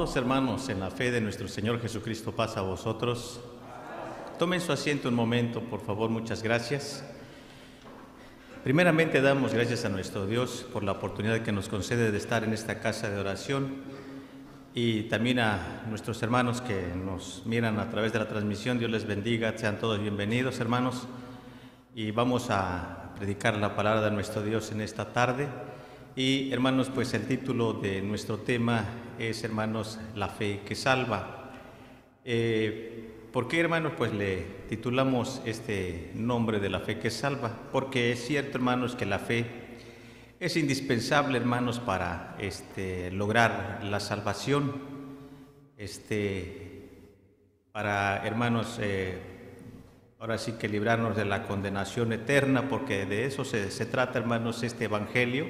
Amados hermanos, en la fe de nuestro Señor Jesucristo, paz a vosotros. Tomen su asiento un momento, por favor, muchas gracias. Primeramente damos gracias a nuestro Dios por la oportunidad que nos concede de estar en esta casa de oración y también a nuestros hermanos que nos miran a través de la transmisión. Dios les bendiga, sean todos bienvenidos, hermanos, y vamos a predicar la palabra de nuestro Dios en esta tarde. Y hermanos, pues el título de nuestro tema es, hermanos, la fe que salva. ¿Por qué, hermanos, pues le titulamos este nombre de la fe que salva? Porque es cierto, hermanos, que la fe es indispensable, hermanos, para lograr la salvación, para, hermanos, ahora sí que librarnos de la condenación eterna, porque de eso se trata, hermanos, este evangelio,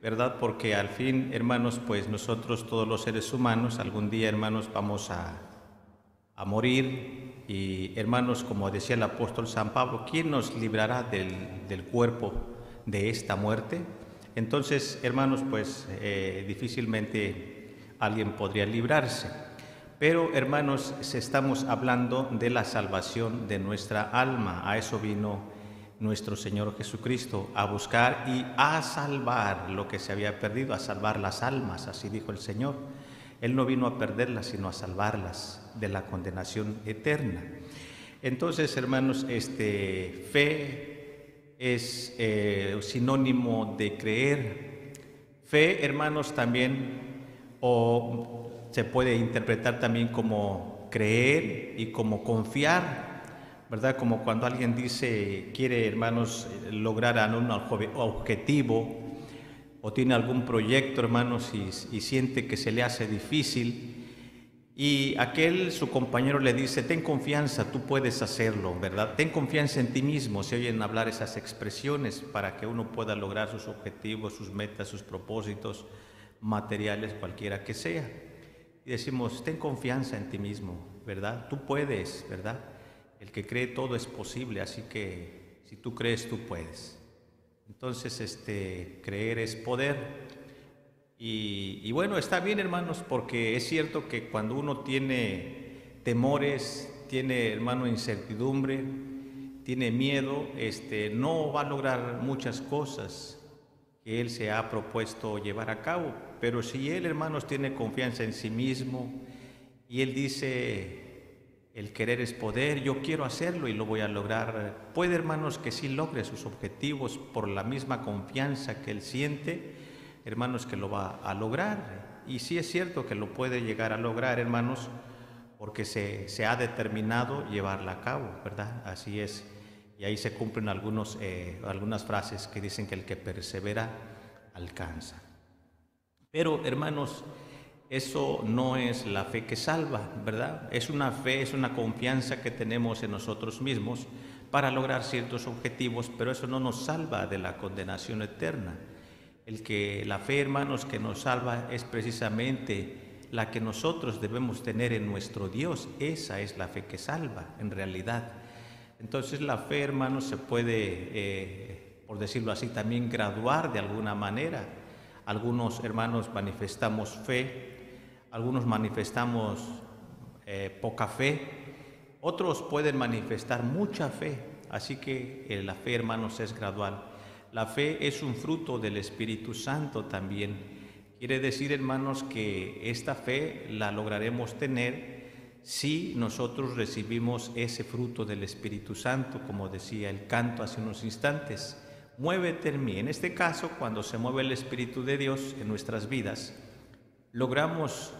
¿verdad? Porque al fin, hermanos, pues nosotros, todos los seres humanos, algún día, hermanos, vamos a morir. Y, hermanos, como decía el apóstol San Pablo, ¿quién nos librará del cuerpo de esta muerte? Entonces, hermanos, pues difícilmente alguien podría librarse. Pero, hermanos, estamos hablando de la salvación de nuestra alma. A eso vino nuestro Señor Jesucristo, a buscar y a salvar lo que se había perdido, a salvar las almas, así dijo el Señor. Él no vino a perderlas, sino a salvarlas de la condenación eterna. Entonces, hermanos, fe es sinónimo de creer. Fe, hermanos, también, o se puede interpretar también como creer y como confiar, ¿verdad? Como cuando alguien dice, quiere, hermanos, lograr un objetivo o tiene algún proyecto, hermanos, y siente que se le hace difícil, y su compañero le dice, ten confianza, tú puedes hacerlo, ¿verdad? Ten confianza en ti mismo. Se oyen hablar esas expresiones para que uno pueda lograr sus objetivos, sus metas, sus propósitos materiales, cualquiera que sea. Y decimos, ten confianza en ti mismo, ¿verdad? Tú puedes, ¿verdad? El que cree todo es posible, así que si tú crees, tú puedes. Entonces, creer es poder. Y bueno, está bien, hermanos, porque es cierto que cuando uno tiene temores, tiene, hermano, incertidumbre, tiene miedo, no va a lograr muchas cosas que él se ha propuesto llevar a cabo. Pero si él, hermanos, tiene confianza en sí mismo y él dice, el querer es poder, yo quiero hacerlo y lo voy a lograr, puede, hermanos, que sí logre sus objetivos por la misma confianza que él siente, hermanos, que lo va a lograr. Y sí es cierto que lo puede llegar a lograr, hermanos, porque se ha determinado llevarla a cabo, ¿verdad? Así es. Y ahí se cumplen algunas frases que dicen que el que persevera alcanza. Pero, hermanos, eso no es la fe que salva, ¿verdad? Es una fe, es una confianza que tenemos en nosotros mismos para lograr ciertos objetivos, pero eso no nos salva de la condenación eterna. La fe, hermanos, que nos salva es precisamente la que nosotros debemos tener en nuestro Dios. Esa es la fe que salva, en realidad. Entonces la fe, hermanos, se puede, por decirlo así, también graduar de alguna manera. Algunos hermanos manifestamos fe, algunos manifestamos poca fe, otros pueden manifestar mucha fe. Así que la fe, hermanos, es gradual. La fe es un fruto del Espíritu Santo también. Quiere decir, hermanos, que esta fe la lograremos tener si nosotros recibimos ese fruto del Espíritu Santo, como decía el canto hace unos instantes. Muévete en mí. En este caso, cuando se mueve el Espíritu de Dios en nuestras vidas, logramos,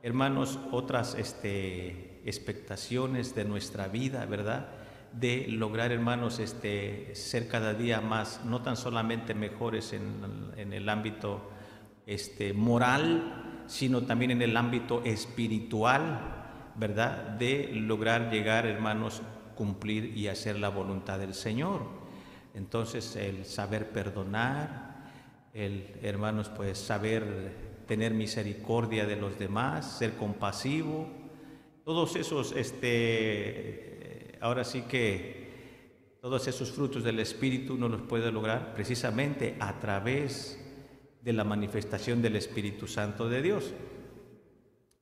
hermanos, otras expectaciones de nuestra vida, ¿verdad? De lograr, hermanos, ser cada día más, no tan solamente mejores en el ámbito moral, sino también en el ámbito espiritual, ¿verdad? De lograr llegar, hermanos, cumplir y hacer la voluntad del Señor. Entonces, el saber perdonar, hermanos, pues saber tener misericordia de los demás, ser compasivo, todos esos, ahora sí que todos esos frutos del Espíritu uno los puede lograr precisamente a través de la manifestación del Espíritu Santo de Dios.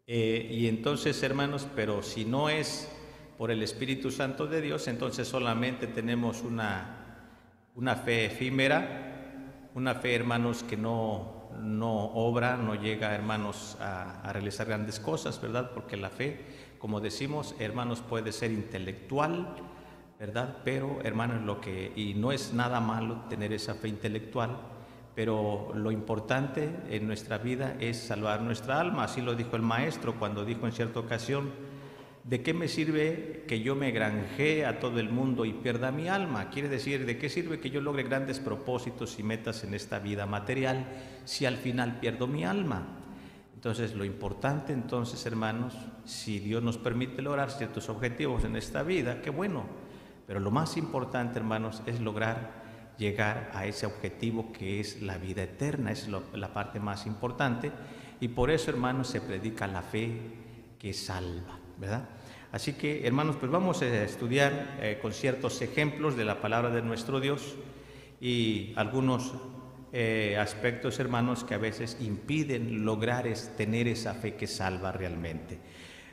Y entonces, hermanos, pero si no es por el Espíritu Santo de Dios, entonces solamente tenemos una fe efímera, una fe, hermanos, que no obra, no llega, hermanos, a realizar grandes cosas, ¿verdad? Porque la fe, como decimos, hermanos, puede ser intelectual, ¿verdad? Pero, hermanos, y no es nada malo tener esa fe intelectual, pero lo importante en nuestra vida es salvar nuestra alma. Así lo dijo el maestro cuando dijo en cierta ocasión: ¿de qué me sirve que yo me granjee a todo el mundo y pierda mi alma? Quiere decir, ¿de qué sirve que yo logre grandes propósitos y metas en esta vida material si al final pierdo mi alma? Entonces, lo importante, entonces, hermanos, si Dios nos permite lograr ciertos objetivos en esta vida, qué bueno. Pero lo más importante, hermanos, es lograr llegar a ese objetivo que es la vida eterna. Es la parte más importante, y por eso, hermanos, se predica la fe que salva, ¿verdad? Así que, hermanos, pues vamos a estudiar con ciertos ejemplos de la palabra de nuestro Dios y algunos aspectos, hermanos, que a veces impiden lograr tener esa fe que salva realmente.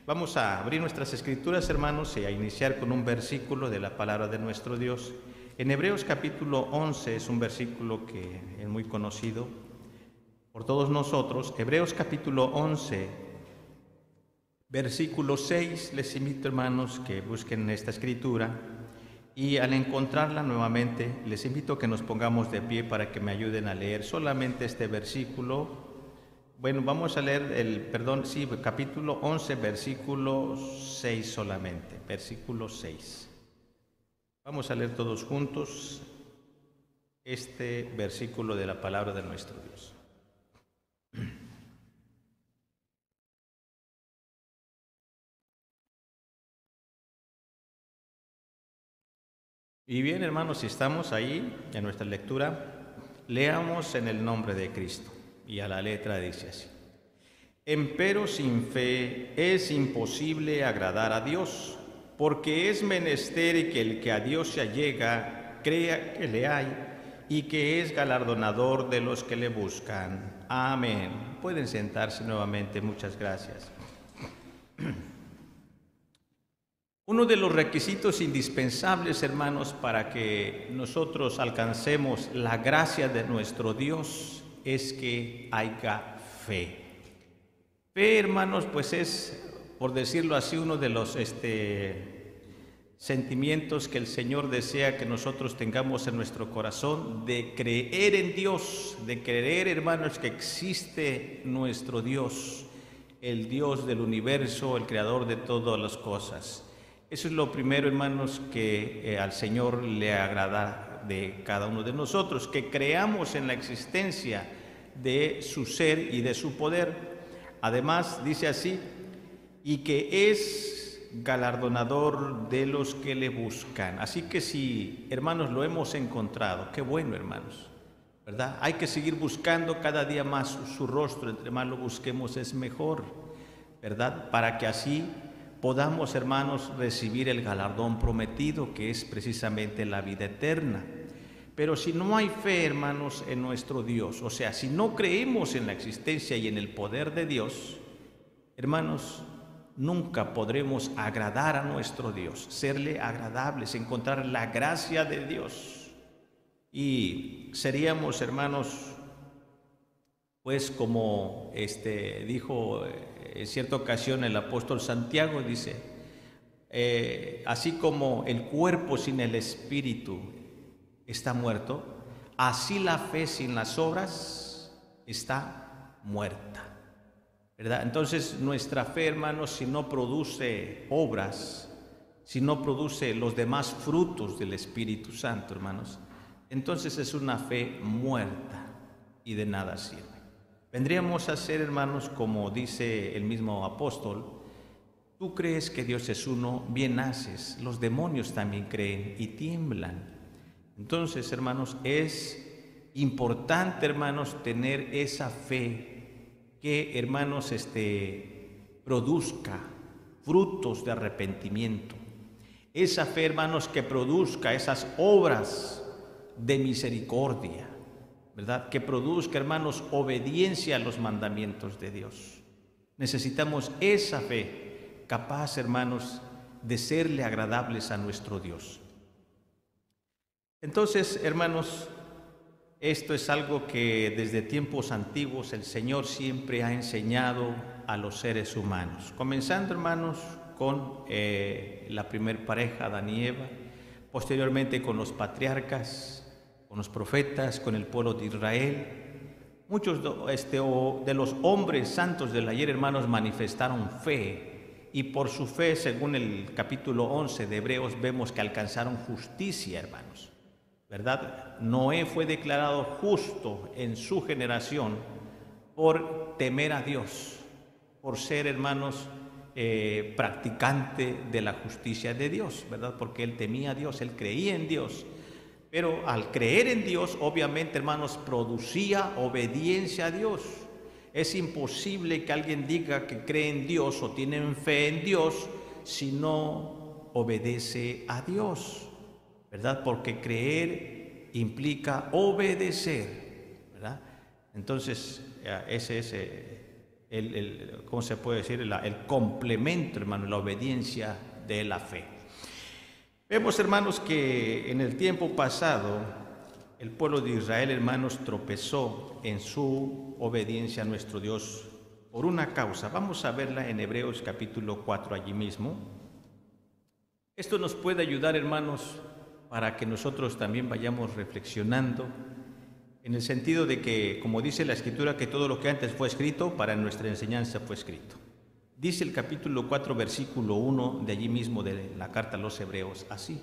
Vamos a abrir nuestras escrituras, hermanos, y a iniciar con un versículo de la palabra de nuestro Dios. En Hebreos capítulo 11 es un versículo que es muy conocido por todos nosotros. Hebreos capítulo 11, versículo 6. Les invito, hermanos, que busquen esta escritura, y al encontrarla nuevamente, les invito a que nos pongamos de pie para que me ayuden a leer solamente este versículo. Bueno, vamos a leer capítulo 11, versículo 6 solamente, versículo 6. Vamos a leer todos juntos este versículo de la palabra de nuestro Dios. Y bien, hermanos, si estamos ahí en nuestra lectura, leamos en el nombre de Cristo. Y a la letra dice así: Empero sin fe es imposible agradar a Dios, porque es menester que el que a Dios se allega crea que le hay y que es galardonador de los que le buscan. Amén. Pueden sentarse nuevamente, muchas gracias. Uno de los requisitos indispensables, hermanos, para que nosotros alcancemos la gracia de nuestro Dios es que haya fe. Fe, hermanos, pues es, por decirlo así, uno de los sentimientos que el Señor desea que nosotros tengamos en nuestro corazón, de creer en Dios, de creer, hermanos, que existe nuestro Dios, el Dios del universo, el creador de todas las cosas. Eso es lo primero, hermanos, que al Señor le agrada de cada uno de nosotros, que creamos en la existencia de su ser y de su poder. Además, dice así: y que es galardonador de los que le buscan. Así que si, hermanos, lo hemos encontrado, qué bueno, hermanos, ¿verdad? Hay que seguir buscando cada día más su rostro. Entre más lo busquemos es mejor, ¿verdad? Para que así podamos, hermanos, recibir el galardón prometido, que es precisamente la vida eterna. Pero si no hay fe, hermanos, en nuestro Dios, o sea, si no creemos en la existencia y en el poder de Dios, hermanos, nunca podremos agradar a nuestro Dios, serle agradables, encontrar la gracia de Dios. Y seríamos, hermanos, pues como dijo en cierta ocasión el apóstol Santiago, dice, así como el cuerpo sin el espíritu está muerto, así la fe sin las obras está muerta, ¿verdad? Entonces nuestra fe, hermanos, si no produce obras, si no produce los demás frutos del Espíritu Santo, hermanos, entonces es una fe muerta y de nada sirve. Vendríamos a ser, hermanos, como dice el mismo apóstol: tú crees que Dios es uno, bien haces, los demonios también creen y tiemblan. Entonces, hermanos, es importante, hermanos, tener esa fe que, hermanos, produzca frutos de arrepentimiento. Esa fe, hermanos, que produzca esas obras de misericordia, ¿verdad? Que produzca, hermanos, obediencia a los mandamientos de Dios. Necesitamos esa fe capaz, hermanos, de serle agradables a nuestro Dios. Entonces, hermanos, esto es algo que desde tiempos antiguos el Señor siempre ha enseñado a los seres humanos. Comenzando, hermanos, con la primer pareja, Adán y Eva, posteriormente con los patriarcas, con los profetas, con el pueblo de Israel. Muchos de los hombres santos del ayer, hermanos, manifestaron fe, y por su fe, según el capítulo 11 de Hebreos, vemos que alcanzaron justicia, hermanos, ¿verdad? Noé fue declarado justo en su generación por temer a Dios, por ser, hermanos, practicante de la justicia de Dios, ¿verdad? Porque él temía a Dios, él creía en Dios. Pero al creer en Dios, obviamente, hermanos, producía obediencia a Dios. Es imposible que alguien diga que cree en Dios o tiene fe en Dios si no obedece a Dios, ¿verdad? Porque creer implica obedecer, ¿verdad? Entonces, ese es ¿cómo se puede decir? El complemento, hermano, la obediencia de la fe. Vemos, hermanos, que en el tiempo pasado el pueblo de Israel, hermanos, tropezó en su obediencia a nuestro Dios por una causa. Vamos a verla en Hebreos capítulo 4 allí mismo. Esto nos puede ayudar, hermanos, para que nosotros también vayamos reflexionando en el sentido de que, como dice la Escritura, que todo lo que antes fue escrito, para nuestra enseñanza fue escrito. Dice el capítulo 4, versículo 1 de allí mismo de la carta a los Hebreos, así: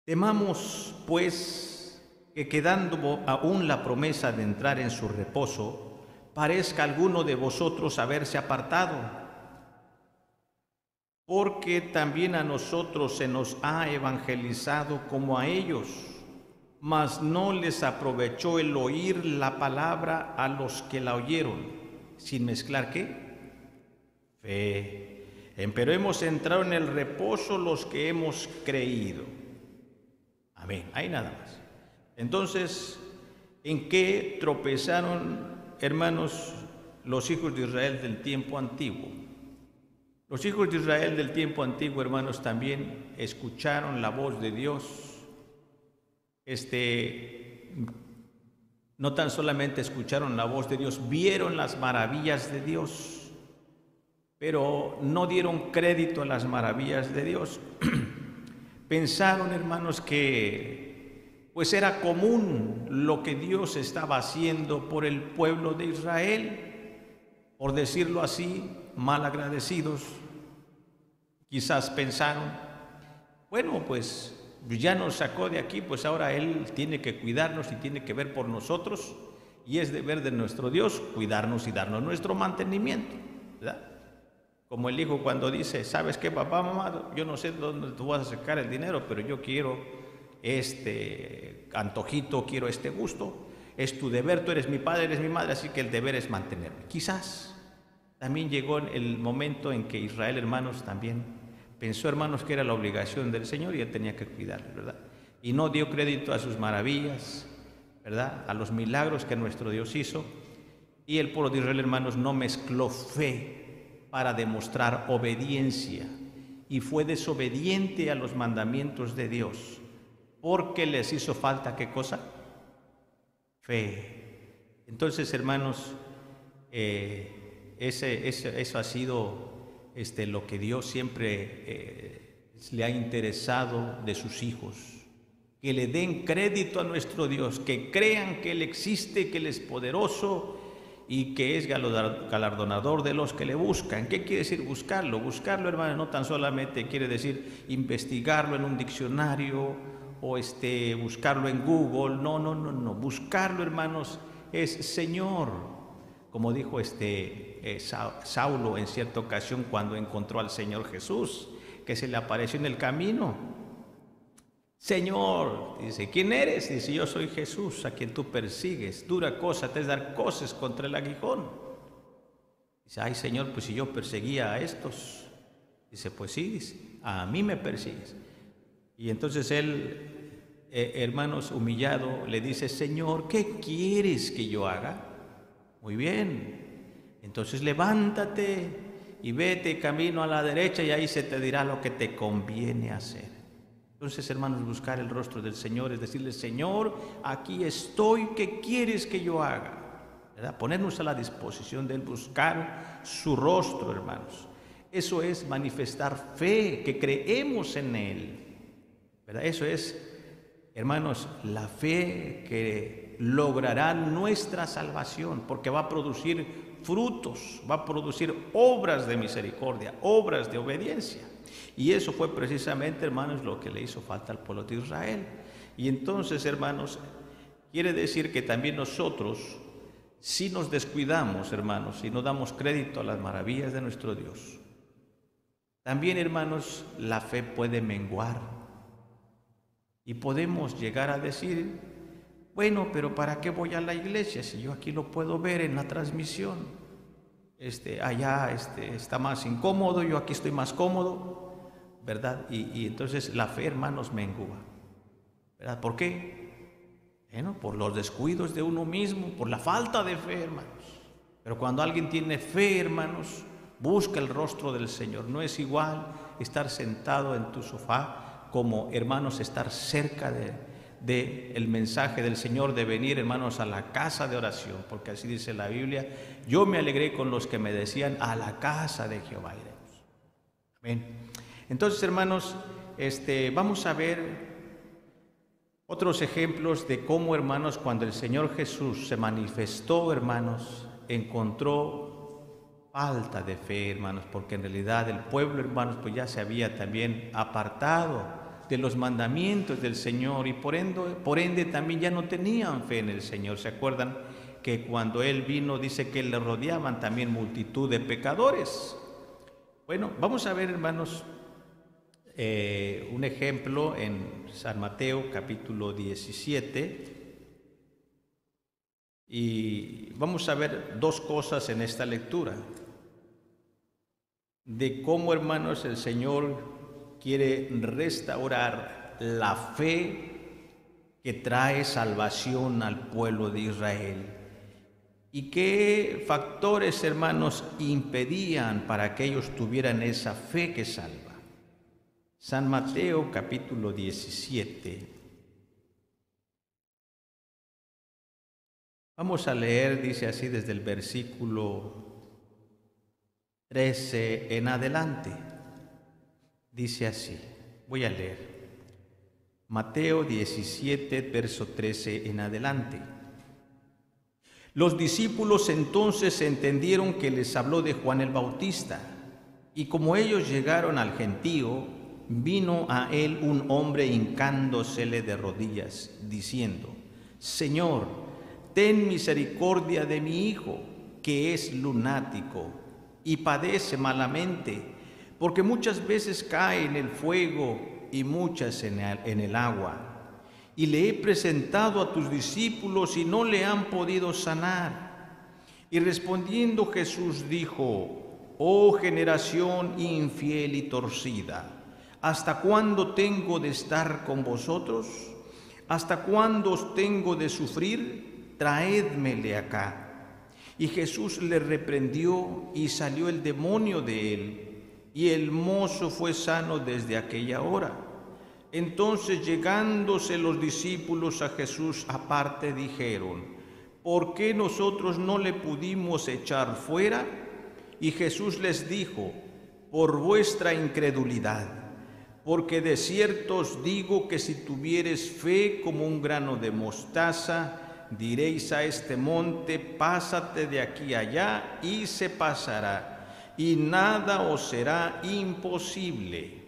temamos, pues, que quedando aún la promesa de entrar en su reposo, parezca alguno de vosotros haberse apartado, porque también a nosotros se nos ha evangelizado como a ellos, mas no les aprovechó el oír la palabra a los que la oyeron, sin mezclar ¿qué? Fe. Pero hemos entrado en el reposo los que hemos creído. Amén. Ahí nada más. Entonces, ¿en qué tropezaron, hermanos, los hijos de Israel del tiempo antiguo? Los hijos de Israel del tiempo antiguo, hermanos, también escucharon la voz de Dios. No tan solamente escucharon la voz de Dios, vieron las maravillas de Dios, pero no dieron crédito a las maravillas de Dios. Pensaron, hermanos, que pues era común lo que Dios estaba haciendo por el pueblo de Israel, por decirlo así, mal agradecidos. Quizás pensaron, bueno, pues ya nos sacó de aquí, pues ahora Él tiene que cuidarnos y tiene que ver por nosotros, y es deber de nuestro Dios cuidarnos y darnos nuestro mantenimiento, ¿verdad? Como el hijo cuando dice, ¿sabes qué, papá, mamá? Yo no sé dónde tú vas a sacar el dinero, pero yo quiero este antojito, quiero este gusto. Es tu deber, tú eres mi padre, eres mi madre, así que el deber es mantenerme. Quizás también llegó el momento en que Israel, hermanos, también pensó, hermanos, que era la obligación del Señor y Él tenía que cuidarle, ¿verdad? Y no dio crédito a sus maravillas, ¿verdad? A los milagros que nuestro Dios hizo. Y el pueblo de Israel, hermanos, no mezcló fe para demostrar obediencia, y fue desobediente a los mandamientos de Dios, porque les hizo falta, ¿qué cosa? Fe. Entonces, hermanos, eso ha sido lo que Dios siempre le ha interesado de sus hijos, que le den crédito a nuestro Dios, que crean que Él existe, que Él es poderoso y que es galardonador de los que le buscan. ¿Qué quiere decir buscarlo? Buscarlo, hermano, no tan solamente quiere decir investigarlo en un diccionario o buscarlo en Google. No. Buscarlo, hermanos, es Señor. Como dijo Saulo en cierta ocasión cuando encontró al Señor Jesús, que se le apareció en el camino. Señor, dice, ¿quién eres? Dice, yo soy Jesús, a quien tú persigues. Dura cosa te es dar coces contra el aguijón. Dice, ay, Señor, pues si yo perseguía a estos. Dice, pues sí, dice, a mí me persigues. Y entonces él, hermanos, humillado, le dice, Señor, ¿qué quieres que yo haga? Muy bien. Entonces levántate y vete camino a la derecha y ahí se te dirá lo que te conviene hacer. Entonces, hermanos, buscar el rostro del Señor es decirle: Señor, aquí estoy, ¿qué quieres que yo haga? ¿Verdad? Ponernos a la disposición de Él, buscar su rostro, hermanos. Eso es manifestar fe, que creemos en Él, ¿verdad? Eso es, hermanos, la fe que logrará nuestra salvación, porque va a producir frutos, va a producir obras de misericordia, obras de obediencia. Y eso fue precisamente, hermanos, lo que le hizo falta al pueblo de Israel. Y entonces, hermanos, quiere decir que también nosotros, si nos descuidamos, hermanos, si no damos crédito a las maravillas de nuestro Dios, también, hermanos, la fe puede menguar. Y podemos llegar a decir: bueno, pero ¿para qué voy a la iglesia si yo aquí lo puedo ver en la transmisión? Allá está más incómodo, yo aquí estoy más cómodo, ¿verdad? Y entonces la fe, hermanos, mengua, ¿verdad? ¿Por qué? Bueno, por los descuidos de uno mismo, por la falta de fe, hermanos. Pero cuando alguien tiene fe, hermanos, busca el rostro del Señor. No es igual estar sentado en tu sofá como, hermanos, estar cerca del mensaje del Señor, de venir, hermanos, a la casa de oración, porque así dice la Biblia: yo me alegré con los que me decían: a la casa de Jehová iremos. Amén. Entonces, hermanos, vamos a ver otros ejemplos de cómo, hermanos, cuando el Señor Jesús se manifestó, hermanos, encontró falta de fe, hermanos, porque en realidad el pueblo, hermanos, pues ya se había también apartado de los mandamientos del Señor y por ende también ya no tenían fe en el Señor. ¿Se acuerdan que cuando Él vino, dice que le rodeaban también multitud de pecadores? Bueno, vamos a ver, hermanos, un ejemplo en San Mateo capítulo 17, y vamos a ver dos cosas en esta lectura de cómo, hermanos, el Señor quiere restaurar la fe que trae salvación al pueblo de Israel y qué factores, hermanos, impedían para que ellos tuvieran esa fe que salva. San Mateo capítulo 17. Vamos a leer, dice así, desde el versículo 13 en adelante. Dice así, voy a leer. Mateo 17, verso 13 en adelante. Los discípulos entonces entendieron que les habló de Juan el Bautista, y como ellos llegaron al gentío, vino a él un hombre hincándosele de rodillas, diciendo: Señor, ten misericordia de mi hijo, que es lunático y padece malamente, porque muchas veces cae en el fuego y muchas en el agua. Y le he presentado a tus discípulos y no le han podido sanar. Y respondiendo Jesús dijo: Oh generación infiel y torcida, ¿hasta cuándo tengo de estar con vosotros? ¿Hasta cuándo os tengo de sufrir? Traédmele acá. Y Jesús le reprendió y salió el demonio de él, y el mozo fue sano desde aquella hora. Entonces, llegándose los discípulos a Jesús aparte, dijeron: ¿por qué nosotros no le pudimos echar fuera? Y Jesús les dijo: por vuestra incredulidad. Porque de cierto os digo que si tuviereis fe como un grano de mostaza, diréis a este monte: pásate de aquí allá, y se pasará, y nada os será imposible.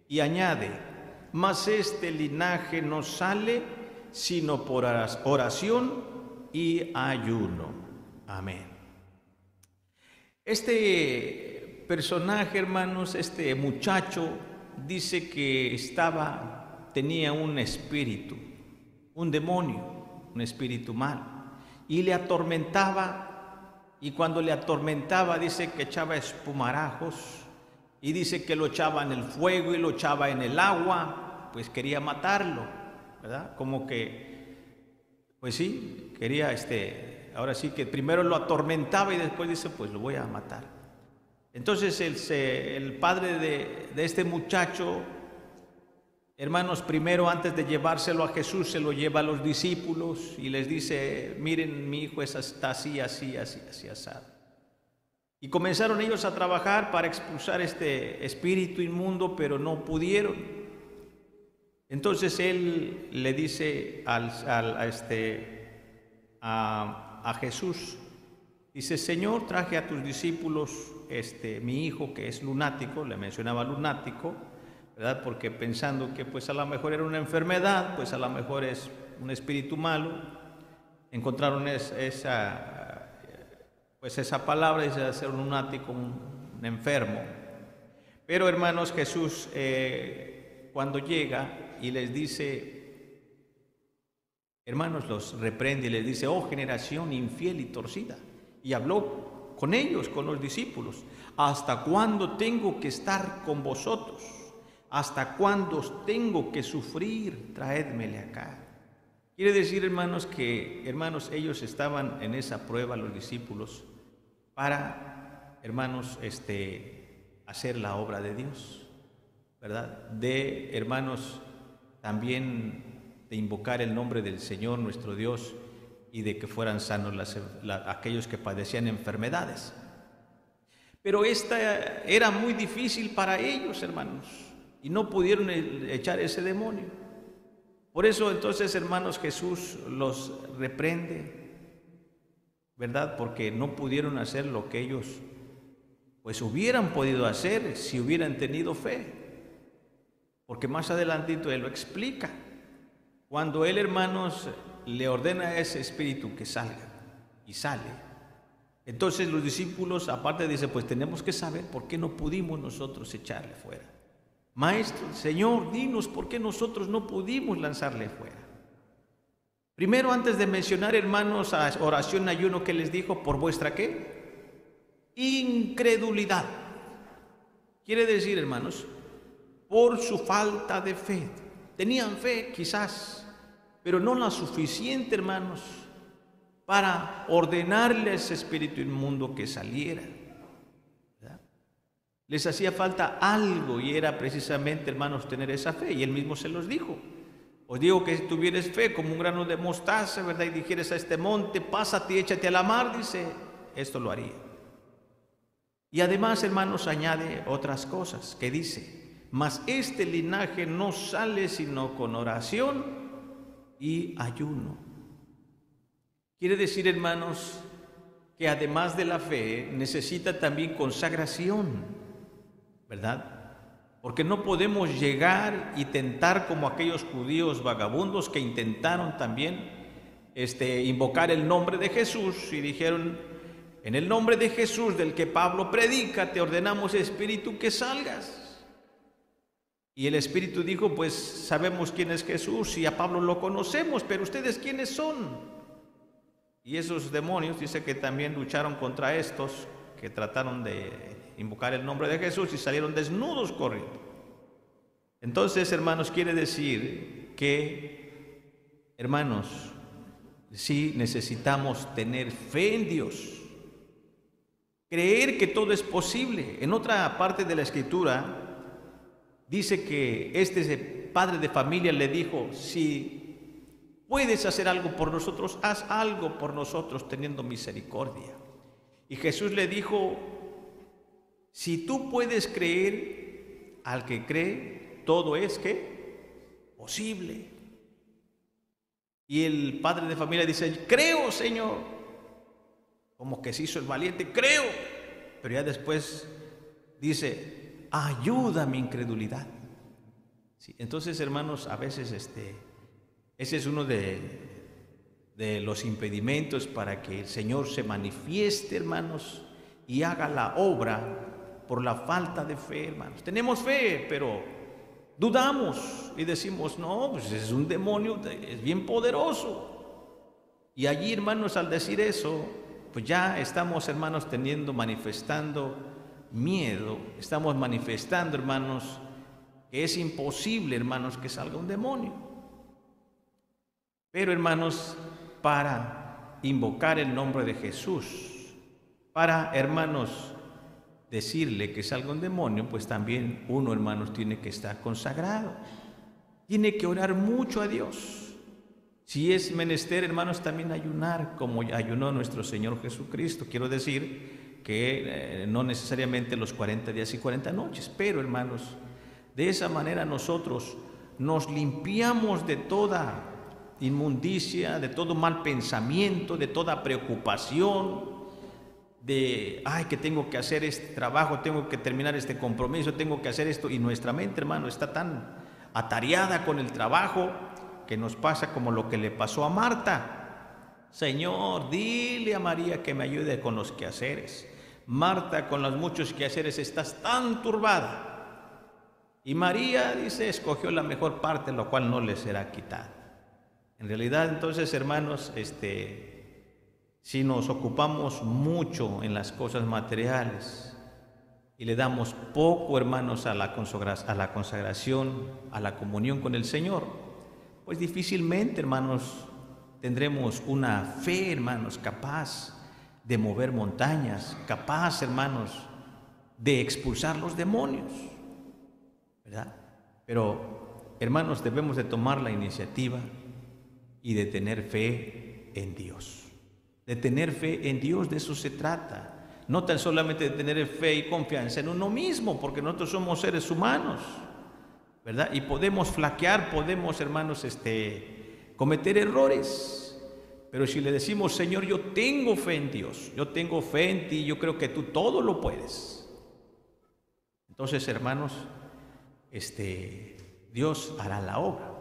Y añade: mas este linaje no sale sino por oración y ayuno. Amén. Este personaje, hermanos, este muchacho, dice que tenía un espíritu, un demonio, un espíritu mal, y le atormentaba, y cuando le atormentaba dice que echaba espumarajos, y dice que lo echaba en el fuego y lo echaba en el agua, pues quería matarlo, ¿verdad? Como que, pues sí, quería ahora sí que primero lo atormentaba y después dice, pues lo voy a matar. Entonces el padre de este muchacho, hermanos, primero antes de llevárselo a Jesús, se lo lleva a los discípulos y les dice, miren, mi hijo está así, así, así, así, asado. Y comenzaron ellos a trabajar para expulsar este espíritu inmundo, pero no pudieron. Entonces él le dice a Jesús, dice, Señor, traje a tus discípulos mi hijo que es lunático, le mencionaba lunático, ¿verdad? Porque pensando que pues a lo mejor era una enfermedad, pues a lo mejor es un espíritu malo, encontraron esa palabra, dice hacer un lunático, un enfermo. Pero hermanos, Jesús cuando llega y les dice, hermanos, los reprende y les dice, oh generación infiel y torcida, y habló con ellos, con los discípulos, ¿hasta cuándo tengo que estar con vosotros? ¿Hasta cuándo tengo que sufrir? Traédmele acá. Quiere decir, hermanos, que ellos estaban en esa prueba, los discípulos, para, hermanos, hacer la obra de Dios, ¿verdad? Hermanos, también de invocar el nombre del Señor nuestro Dios y de que fueran sanos aquellos que padecían enfermedades. Pero esta era muy difícil para ellos, hermanos, y no pudieron echar ese demonio. Por eso entonces, hermanos, Jesús los reprende, ¿verdad? Porque no pudieron hacer lo que ellos pues hubieran podido hacer si hubieran tenido fe. Porque más adelantito Él lo explica. Cuando Él, hermanos, le ordena a ese espíritu que salga, y sale. Entonces los discípulos, aparte, dicen, pues tenemos que saber por qué no pudimos nosotros echarle fuera. Maestro, Señor, dinos por qué nosotros no pudimos lanzarle fuera. Primero, antes de mencionar, hermanos, a oración, ayuno, ¿qué les dijo? ¿Por vuestra qué? Incredulidad. Quiere decir, hermanos, por su falta de fe. Tenían fe, quizás, pero no la suficiente, hermanos, para ordenarle a ese espíritu inmundo que saliera, ¿verdad? Les hacía falta algo y era precisamente, hermanos, tener esa fe. Y Él mismo se los dijo. Os digo que si tuvieres fe como un grano de mostaza, ¿verdad? Y dijeres a este monte, pásate y échate a la mar, dice, esto lo haría. Y además, hermanos, añade otras cosas que dice, mas este linaje no sale sino con oración y ayuno. Quiere decir, hermanos, que además de la fe necesita también consagración, ¿verdad? Porque no podemos llegar y tentar como aquellos judíos vagabundos que intentaron también invocar el nombre de Jesús y dijeron, en el nombre de Jesús del que Pablo predica, te ordenamos, espíritu, que salgas. Y el espíritu dijo, pues sabemos quién es Jesús y a Pablo lo conocemos, pero ustedes quiénes son. Y esos demonios dice que también lucharon contra estos que trataron de invocar el nombre de Jesús y salieron desnudos corriendo. Entonces, hermanos, quiere decir que, hermanos, sí necesitamos tener fe en Dios, creer que todo es posible. En otra parte de la Escritura dice que este padre de familia le dijo, si puedes hacer algo por nosotros, haz algo por nosotros teniendo misericordia. Y Jesús le dijo, si tú puedes creer, al que cree, todo es ¿qué? Posible. Y el padre de familia dice, creo, Señor. Como que se hizo el valiente, creo. Pero ya después dice, ayuda a mi incredulidad. Sí, entonces, hermanos, a veces ese es uno de los impedimentos para que el Señor se manifieste, hermanos, y haga la obra por la falta de fe, hermanos. Tenemos fe, pero dudamos y decimos, no, pues es un demonio, es bien poderoso. Y allí, hermanos, al decir eso, pues ya estamos, hermanos, manifestando miedo, estamos manifestando, hermanos, que es imposible, hermanos, que salga un demonio. Pero, hermanos, para invocar el nombre de Jesús, para, hermanos, decirle que salga un demonio, pues también uno, hermanos, tiene que estar consagrado. Tiene que orar mucho a Dios. Si es menester, hermanos, también ayunar, como ayunó nuestro Señor Jesucristo. Quiero decir que no necesariamente los 40 días y 40 noches, pero, hermanos, de esa manera nosotros nos limpiamos de toda inmundicia, de todo mal pensamiento, de toda preocupación, de, que tengo que hacer este trabajo, tengo que terminar este compromiso, tengo que hacer esto. Y nuestra mente, hermano, está tan atareada con el trabajo que nos pasa como lo que le pasó a Marta. Señor, dile a María que me ayude con los quehaceres. Marta, con los muchos quehaceres estás tan turbada. Y María, dice, escogió la mejor parte, lo cual no le será quitada. En realidad, entonces, hermanos, si nos ocupamos mucho en las cosas materiales y le damos poco, hermanos, a la consagración, a la comunión con el Señor, pues difícilmente, hermanos, tendremos una fe, hermanos, capaz de mover montañas, capaz, hermanos, de expulsar los demonios, ¿verdad? Pero, hermanos, debemos de tomar la iniciativa y de tener fe en Dios. De tener fe en Dios, de eso se trata. No tan solamente de tener fe y confianza en uno mismo, porque nosotros somos seres humanos, ¿verdad? Y podemos flaquear, podemos, hermanos, cometer errores. Pero si le decimos, Señor, yo tengo fe en Dios, yo tengo fe en ti, yo creo que tú todo lo puedes. Entonces, hermanos, Dios hará la obra,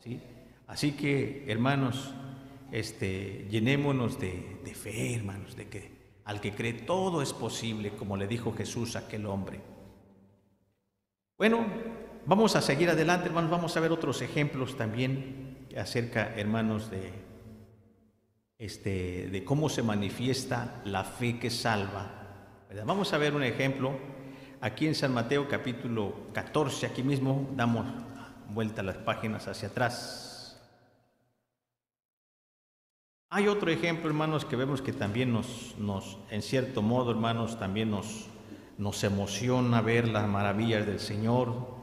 ¿sí? Así que, hermanos, llenémonos de fe, hermanos, de que al que cree todo es posible, como le dijo Jesús a aquel hombre. Bueno, vamos a seguir adelante, hermanos, vamos a ver otros ejemplos también acerca, hermanos, de cómo se manifiesta la fe que salva, ¿verdad? Vamos a ver un ejemplo aquí en San Mateo capítulo 14, aquí mismo damos vuelta las páginas hacia atrás. Hay otro ejemplo, hermanos, que vemos que también nos en cierto modo, hermanos, también nos emociona ver las maravillas del Señor.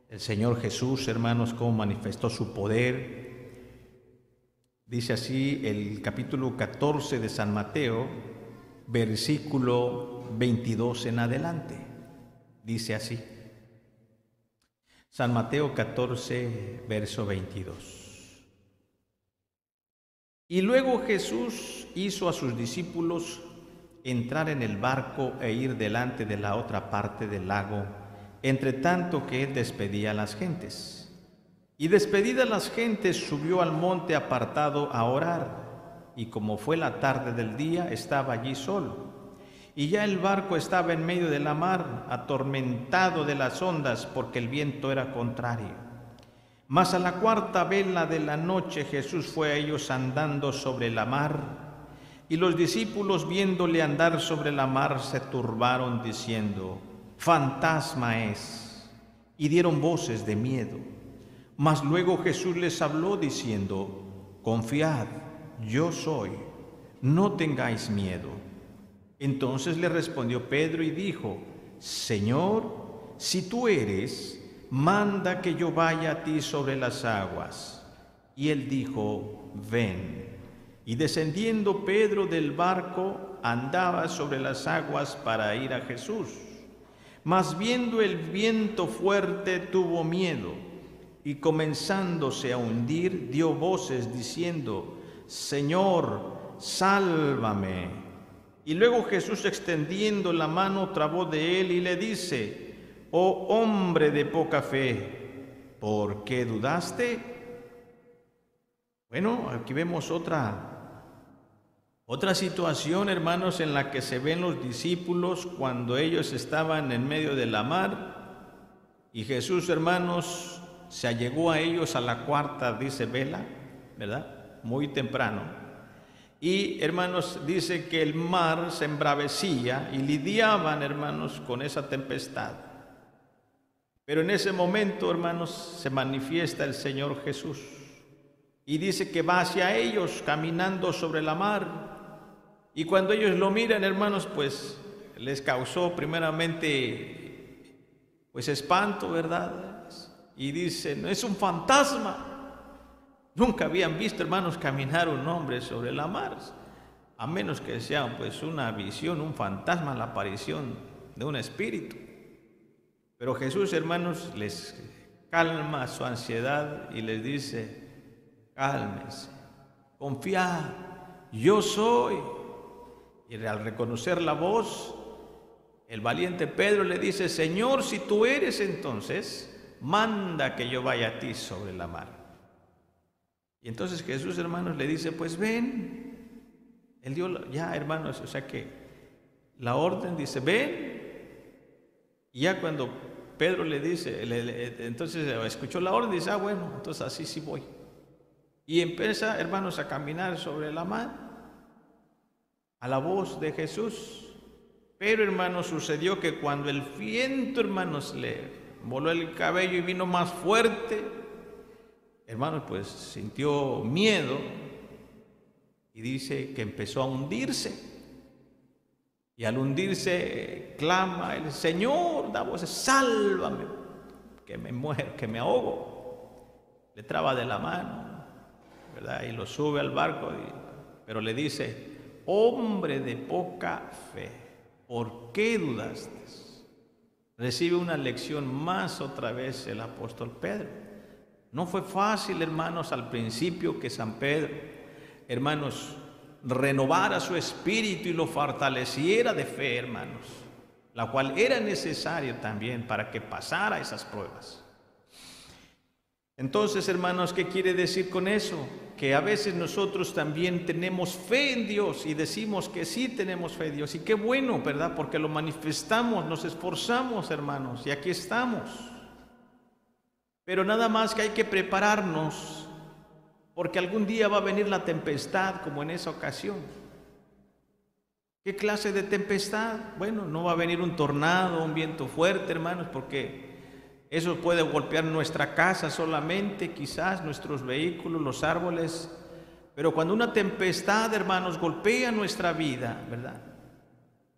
El Señor Jesús, hermanos, cómo manifestó su poder. Dice así el capítulo 14 de San Mateo, versículo 22 en adelante. Dice así. San Mateo 14, verso 22. Y luego Jesús hizo a sus discípulos entrar en el barco e ir delante de la otra parte del lago, entre tanto que él despedía a las gentes. Y despedidas las gentes, subió al monte apartado a orar, y como fue la tarde del día, estaba allí solo. Y ya el barco estaba en medio de la mar, atormentado de las ondas, porque el viento era contrario. Mas a la cuarta vela de la noche Jesús fue a ellos andando sobre la mar, y los discípulos viéndole andar sobre la mar se turbaron diciendo, fantasma es, y dieron voces de miedo. Mas luego Jesús les habló diciendo, confiad, yo soy, no tengáis miedo. Entonces le respondió Pedro y dijo, Señor, si tú eres, manda que yo vaya a ti sobre las aguas. Y él dijo, ven. Y descendiendo Pedro del barco, andaba sobre las aguas para ir a Jesús. Mas viendo el viento fuerte, tuvo miedo, y comenzándose a hundir, dio voces diciendo, Señor, sálvame. Y luego Jesús, extendiendo la mano, trabó de él y le dice, oh hombre de poca fe, ¿por qué dudaste? Bueno, aquí vemos otra situación, hermanos, en la que se ven los discípulos cuando ellos estaban en medio de la mar y Jesús, hermanos, se allegó a ellos a la cuarta, dice, vela, ¿verdad? Muy temprano. Y, hermanos, dice que el mar se embravecía y lidiaban, hermanos, con esa tempestad. Pero en ese momento, hermanos, se manifiesta el Señor Jesús. y dice que va hacia ellos caminando sobre la mar. Y cuando ellos lo miran, hermanos, pues les causó primeramente pues espanto, ¿verdad? Y dicen, es un fantasma. Nunca habían visto, hermanos, caminar un hombre sobre la mar, a menos que sea pues una visión, un fantasma, la aparición de un espíritu. Pero Jesús, hermanos, les calma su ansiedad y les dice, cálmense, confiad, yo soy. Y al reconocer la voz, el valiente Pedro le dice, Señor, si tú eres, entonces manda que yo vaya a ti sobre la mar. Y entonces Jesús, hermanos, le dice, pues ven. Él dio, ya, hermanos, o sea que la orden dice, ven. Y ya cuando Pedro le dice, entonces escuchó la orden y dice, bueno, entonces así sí voy. Y empieza, hermanos, a caminar sobre la mar, a la voz de Jesús. Pero, hermanos, sucedió que cuando el viento, hermanos, le voló el cabello y vino más fuerte, hermanos, pues sintió miedo y dice que empezó a hundirse. Y al hundirse clama el Señor, da voces, sálvame, que me muero, que me ahogo. Le traba de la mano, ¿verdad? Y lo sube al barco, pero le dice, hombre de poca fe, ¿por qué dudaste? Recibe una lección más otra vez el apóstol Pedro. No fue fácil, hermanos, al principio que San Pedro, hermanos, renovara su espíritu y lo fortaleciera de fe, hermanos, la cual era necesaria también para que pasara esas pruebas. Entonces, hermanos, ¿qué quiere decir con eso? Que a veces nosotros también tenemos fe en Dios y decimos que sí tenemos fe en Dios. Y qué bueno, ¿verdad? Porque lo manifestamos, nos esforzamos, hermanos, y aquí estamos. Pero nada más que hay que prepararnos, porque algún día va a venir la tempestad, como en esa ocasión. ¿Qué clase de tempestad? Bueno, no va a venir un tornado, un viento fuerte, hermanos, porque eso puede golpear nuestra casa solamente, quizás nuestros vehículos, los árboles. Pero cuando una tempestad, hermanos, golpea nuestra vida, ¿verdad?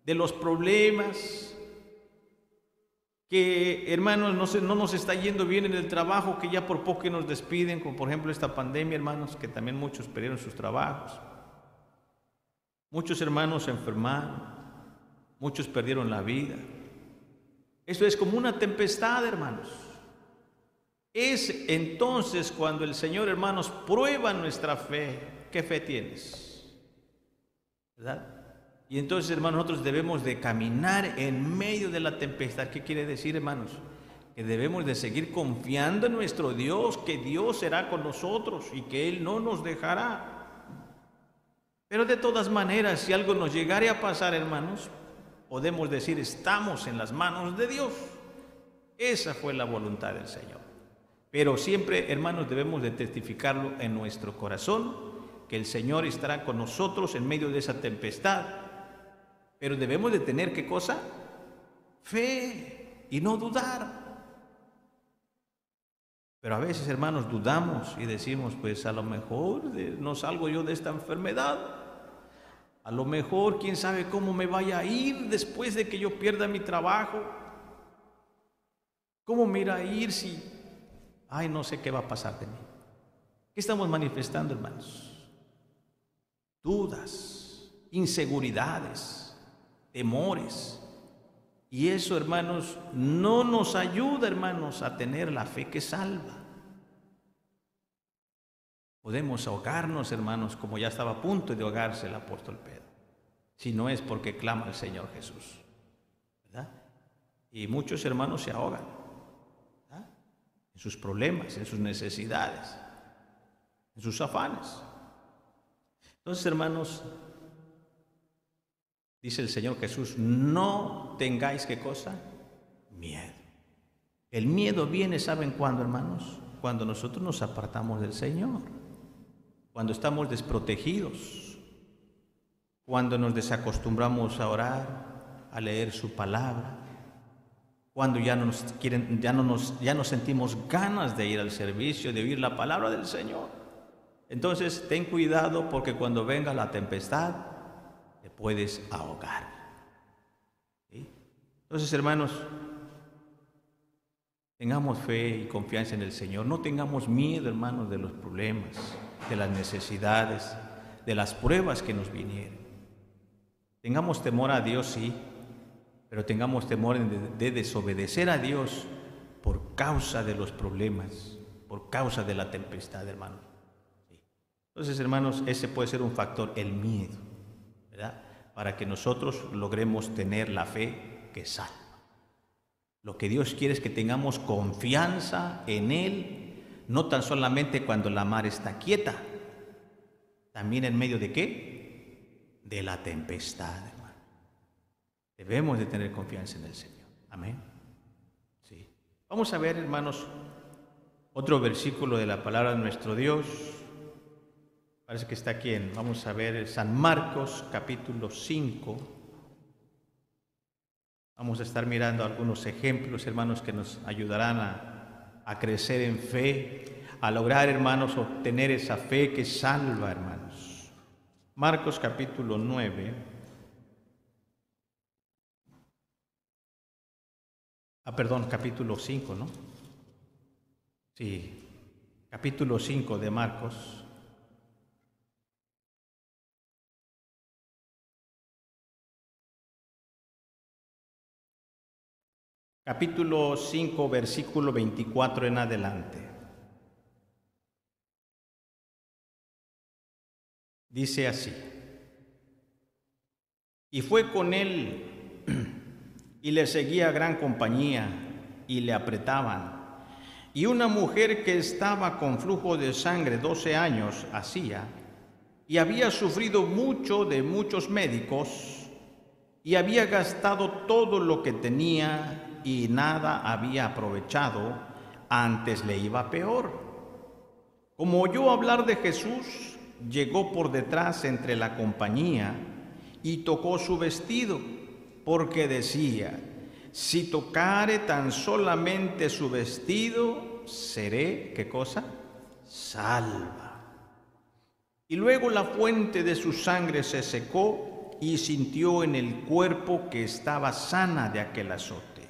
De los problemas, que, hermanos, no nos está yendo bien en el trabajo, que ya por poco nos despiden, como por ejemplo esta pandemia, hermanos, que también muchos perdieron sus trabajos. Muchos hermanos se enfermaron, muchos perdieron la vida. Esto es como una tempestad, hermanos. Es entonces cuando el Señor, hermanos, prueba nuestra fe. ¿Qué fe tienes? ¿Verdad? Y entonces, hermanos, nosotros debemos de caminar en medio de la tempestad. ¿Qué quiere decir, hermanos? Que debemos de seguir confiando en nuestro Dios, que Dios será con nosotros y que Él no nos dejará. Pero de todas maneras, si algo nos llegare a pasar, hermanos, podemos decir, estamos en las manos de Dios. Esa fue la voluntad del Señor. Pero siempre, hermanos, debemos de testificarlo en nuestro corazón, que el Señor estará con nosotros en medio de esa tempestad. Pero debemos de tener, ¿qué cosa? Fe y no dudar. Pero a veces, hermanos, dudamos y decimos, pues a lo mejor no salgo yo de esta enfermedad. A lo mejor, quién sabe cómo me vaya a ir después de que yo pierda mi trabajo. ¿Cómo me irá a ir si, no sé qué va a pasar de mí? ¿Qué estamos manifestando, hermanos? Dudas, inseguridades, temores. Y eso, hermanos, no nos ayuda, hermanos, a tener la fe que salva. Podemos ahogarnos, hermanos, como ya estaba a punto de ahogarse el apóstol Pedro, si no es porque clama al Señor Jesús, ¿verdad? Y muchos hermanos se ahogan, ¿verdad? En sus problemas, en sus necesidades, en sus afanes. Entonces, hermanos, dice el Señor Jesús, no tengáis, ¿qué cosa? Miedo. El miedo viene, ¿saben cuándo, hermanos? Cuando nosotros nos apartamos del Señor, cuando estamos desprotegidos, cuando nos desacostumbramos a orar, a leer su palabra, cuando ya no sentimos ganas de ir al servicio, de oír la palabra del Señor. Entonces, ten cuidado porque cuando venga la tempestad, te puedes ahogar. ¿Sí? Entonces, hermanos, tengamos fe y confianza en el Señor. No tengamos miedo, hermanos, de los problemas, de las necesidades, de las pruebas que nos vinieron. Tengamos temor a Dios, sí, pero tengamos temor de desobedecer a Dios por causa de los problemas, por causa de la tempestad, hermanos. Sí. Entonces, hermanos, ese puede ser un factor, el miedo, ¿verdad? Para que nosotros logremos tener la fe que salva. Lo que Dios quiere es que tengamos confianza en Él, no tan solamente cuando la mar está quieta, también en medio de ¿qué? De la tempestad, hermano. Debemos de tener confianza en el Señor. Amén. Sí. Vamos a ver, hermanos, otro versículo de la palabra de nuestro Dios. Parece que está aquí vamos a ver San Marcos, capítulo 5. Vamos a estar mirando algunos ejemplos, hermanos, que nos ayudarán a crecer en fe, a lograr, hermanos, obtener esa fe que salva, hermanos. Marcos capítulo 9. Capítulo 5, ¿no? Sí, capítulo 5 de Marcos. Capítulo 5, versículo 24 en adelante. Dice así: y fue con él y le seguía gran compañía y le apretaban. Y una mujer que estaba con flujo de sangre 12 años hacía, y había sufrido mucho de muchos médicos, y había gastado todo lo que tenía, y nada había aprovechado, antes le iba peor. Como oyó hablar de Jesús, llegó por detrás entre la compañía y tocó su vestido, porque decía: si tocare tan solamente su vestido, seré, ¿qué cosa? Salva. Y luego la fuente de su sangre se secó y sintió en el cuerpo que estaba sana de aquel azote.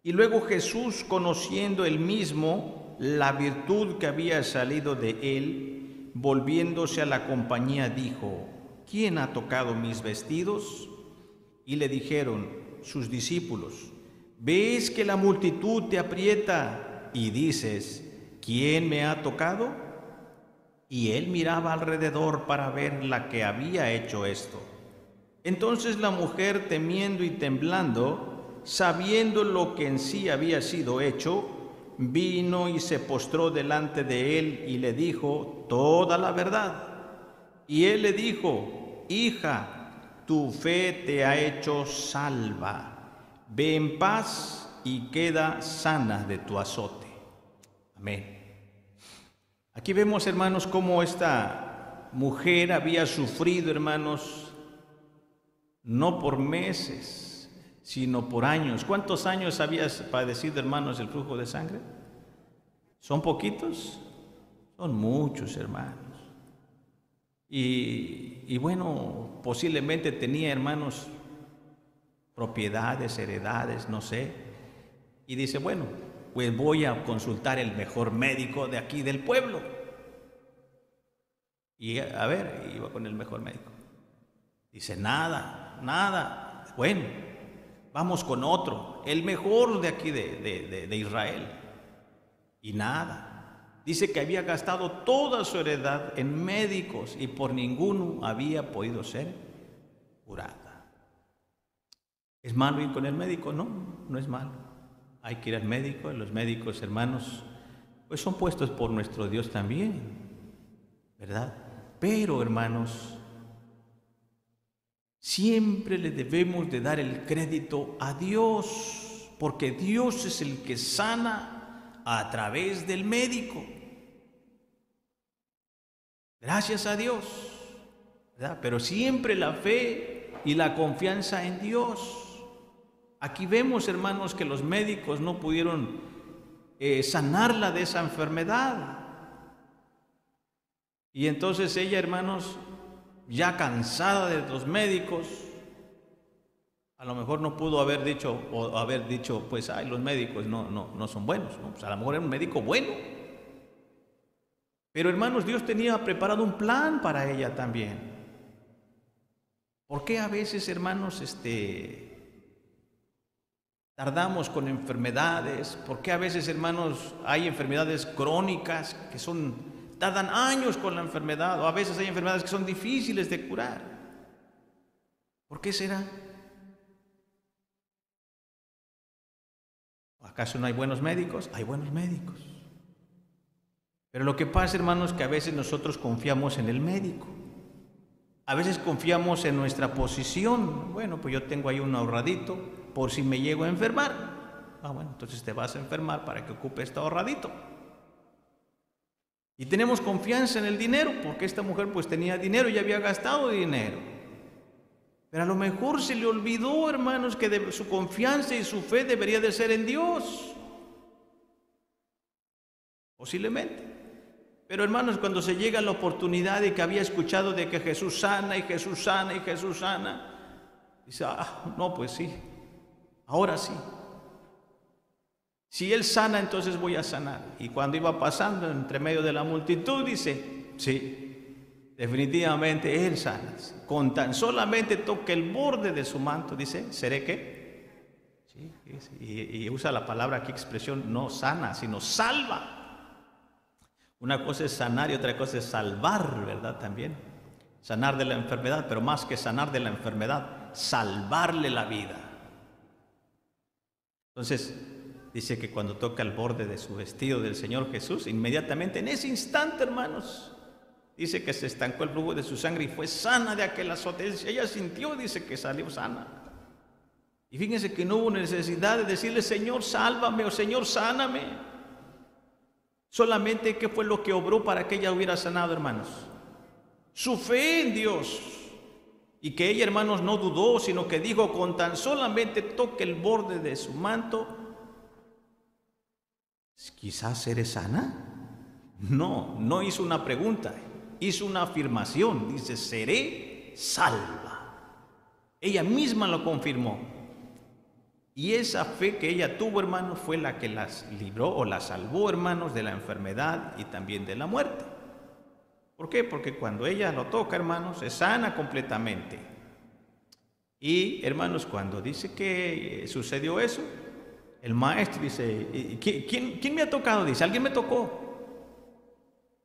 Y luego Jesús, conociendo él mismo la virtud que había salido de él, volviéndose a la compañía, dijo: ¿quién ha tocado mis vestidos? Y le dijeron sus discípulos: ¿ves que la multitud te aprieta y dices: ¿quién me ha tocado? Y él miraba alrededor para ver la que había hecho esto. Entonces la mujer, temiendo y temblando, sabiendo lo que en sí había sido hecho, vino y se postró delante de él y le dijo toda la verdad. Y él le dijo: hija, tu fe te ha hecho salva. Ve en paz y queda sana de tu azote. Amén. Aquí vemos, hermanos, cómo esta mujer había sufrido, hermanos, no por meses, sino por años. ¿Cuántos años habías padecido, hermanos, el flujo de sangre? ¿Son poquitos? Son muchos, hermanos. Y bueno, posiblemente tenía, hermanos, propiedades, heredades, no sé. Y dice: bueno, pues voy a consultar el mejor médico de aquí del pueblo. Y a ver, iba con el mejor médico. Dice: nada. Bueno, vamos con otro, el mejor de aquí de Israel. Y nada. Dice que había gastado toda su heredad en médicos y por ninguno había podido ser curada. ¿Es malo ir con el médico? No, no es malo. Hay que ir al médico. Los médicos, hermanos, pues son puestos por nuestro Dios también, ¿verdad? Pero, hermanos, siempre le debemos de dar el crédito a Dios, porque Dios es el que sana a través del médico. Gracias a Dios, ¿verdad? Pero siempre la fe y la confianza en Dios. Aquí vemos, hermanos, que los médicos no pudieron sanarla de esa enfermedad. Y entonces ella, hermanos, ya cansada de los médicos, a lo mejor no pudo haber dicho, pues, ay, los médicos no son buenos, ¿no? Pues a lo mejor era un médico bueno. Pero hermanos, Dios tenía preparado un plan para ella también. ¿Por qué a veces, hermanos, tardamos con enfermedades? ¿Por qué a veces, hermanos, hay enfermedades crónicas que tardan años con la enfermedad? O a veces hay enfermedades que son difíciles de curar. ¿Por qué será? ¿Acaso no hay buenos médicos? Hay buenos médicos. Pero lo que pasa, hermanos, es que a veces nosotros confiamos en el médico. A veces confiamos en nuestra posición. Bueno, pues yo tengo ahí un ahorradito por si me llego a enfermar. Bueno, entonces te vas a enfermar para que ocupe este ahorradito. Y tenemos confianza en el dinero, porque esta mujer pues tenía dinero y había gastado dinero. Pero a lo mejor se le olvidó, hermanos, que su confianza y su fe debería de ser en Dios. Posiblemente. Pero hermanos, cuando se llega la oportunidad de que había escuchado de que Jesús sana y Jesús sana y Jesús sana, dice, no, pues sí, ahora sí. Si Él sana, entonces voy a sanar. Y cuando iba pasando entre medio de la multitud, dice, sí, definitivamente Él sana. Con tan solamente toque el borde de su manto, dice, ¿seré qué? Sí, y usa la palabra aquí, expresión, no sana, sino salva. Una cosa es sanar y otra cosa es salvar, ¿verdad? También. Sanar de la enfermedad, pero más que sanar de la enfermedad, salvarle la vida. Entonces, dice que cuando toca el borde de su vestido del Señor Jesús, inmediatamente, en ese instante, hermanos, dice que se estancó el flujo de su sangre y fue sana de aquel azote. Ella sintió, dice, que salió sana. Y fíjense que no hubo necesidad de decirle, Señor, sálvame, o Señor, sáname. Solamente, ¿qué fue lo que obró para que ella hubiera sanado, hermanos? Su fe en Dios. Y que ella, hermanos, no dudó, sino que dijo, con tan solamente toque el borde de su manto, ¿quizás seré sana? No hizo una pregunta, hizo una afirmación. Dice, seré salva. Ella misma lo confirmó. Y esa fe que ella tuvo, hermanos, fue la que las libró o las salvó, hermanos, de la enfermedad y también de la muerte. ¿Por qué? Porque cuando ella lo toca, hermanos, se sana completamente. Y, hermanos, cuando dice que sucedió eso, el maestro dice, ¿quién me ha tocado? Dice, alguien me tocó.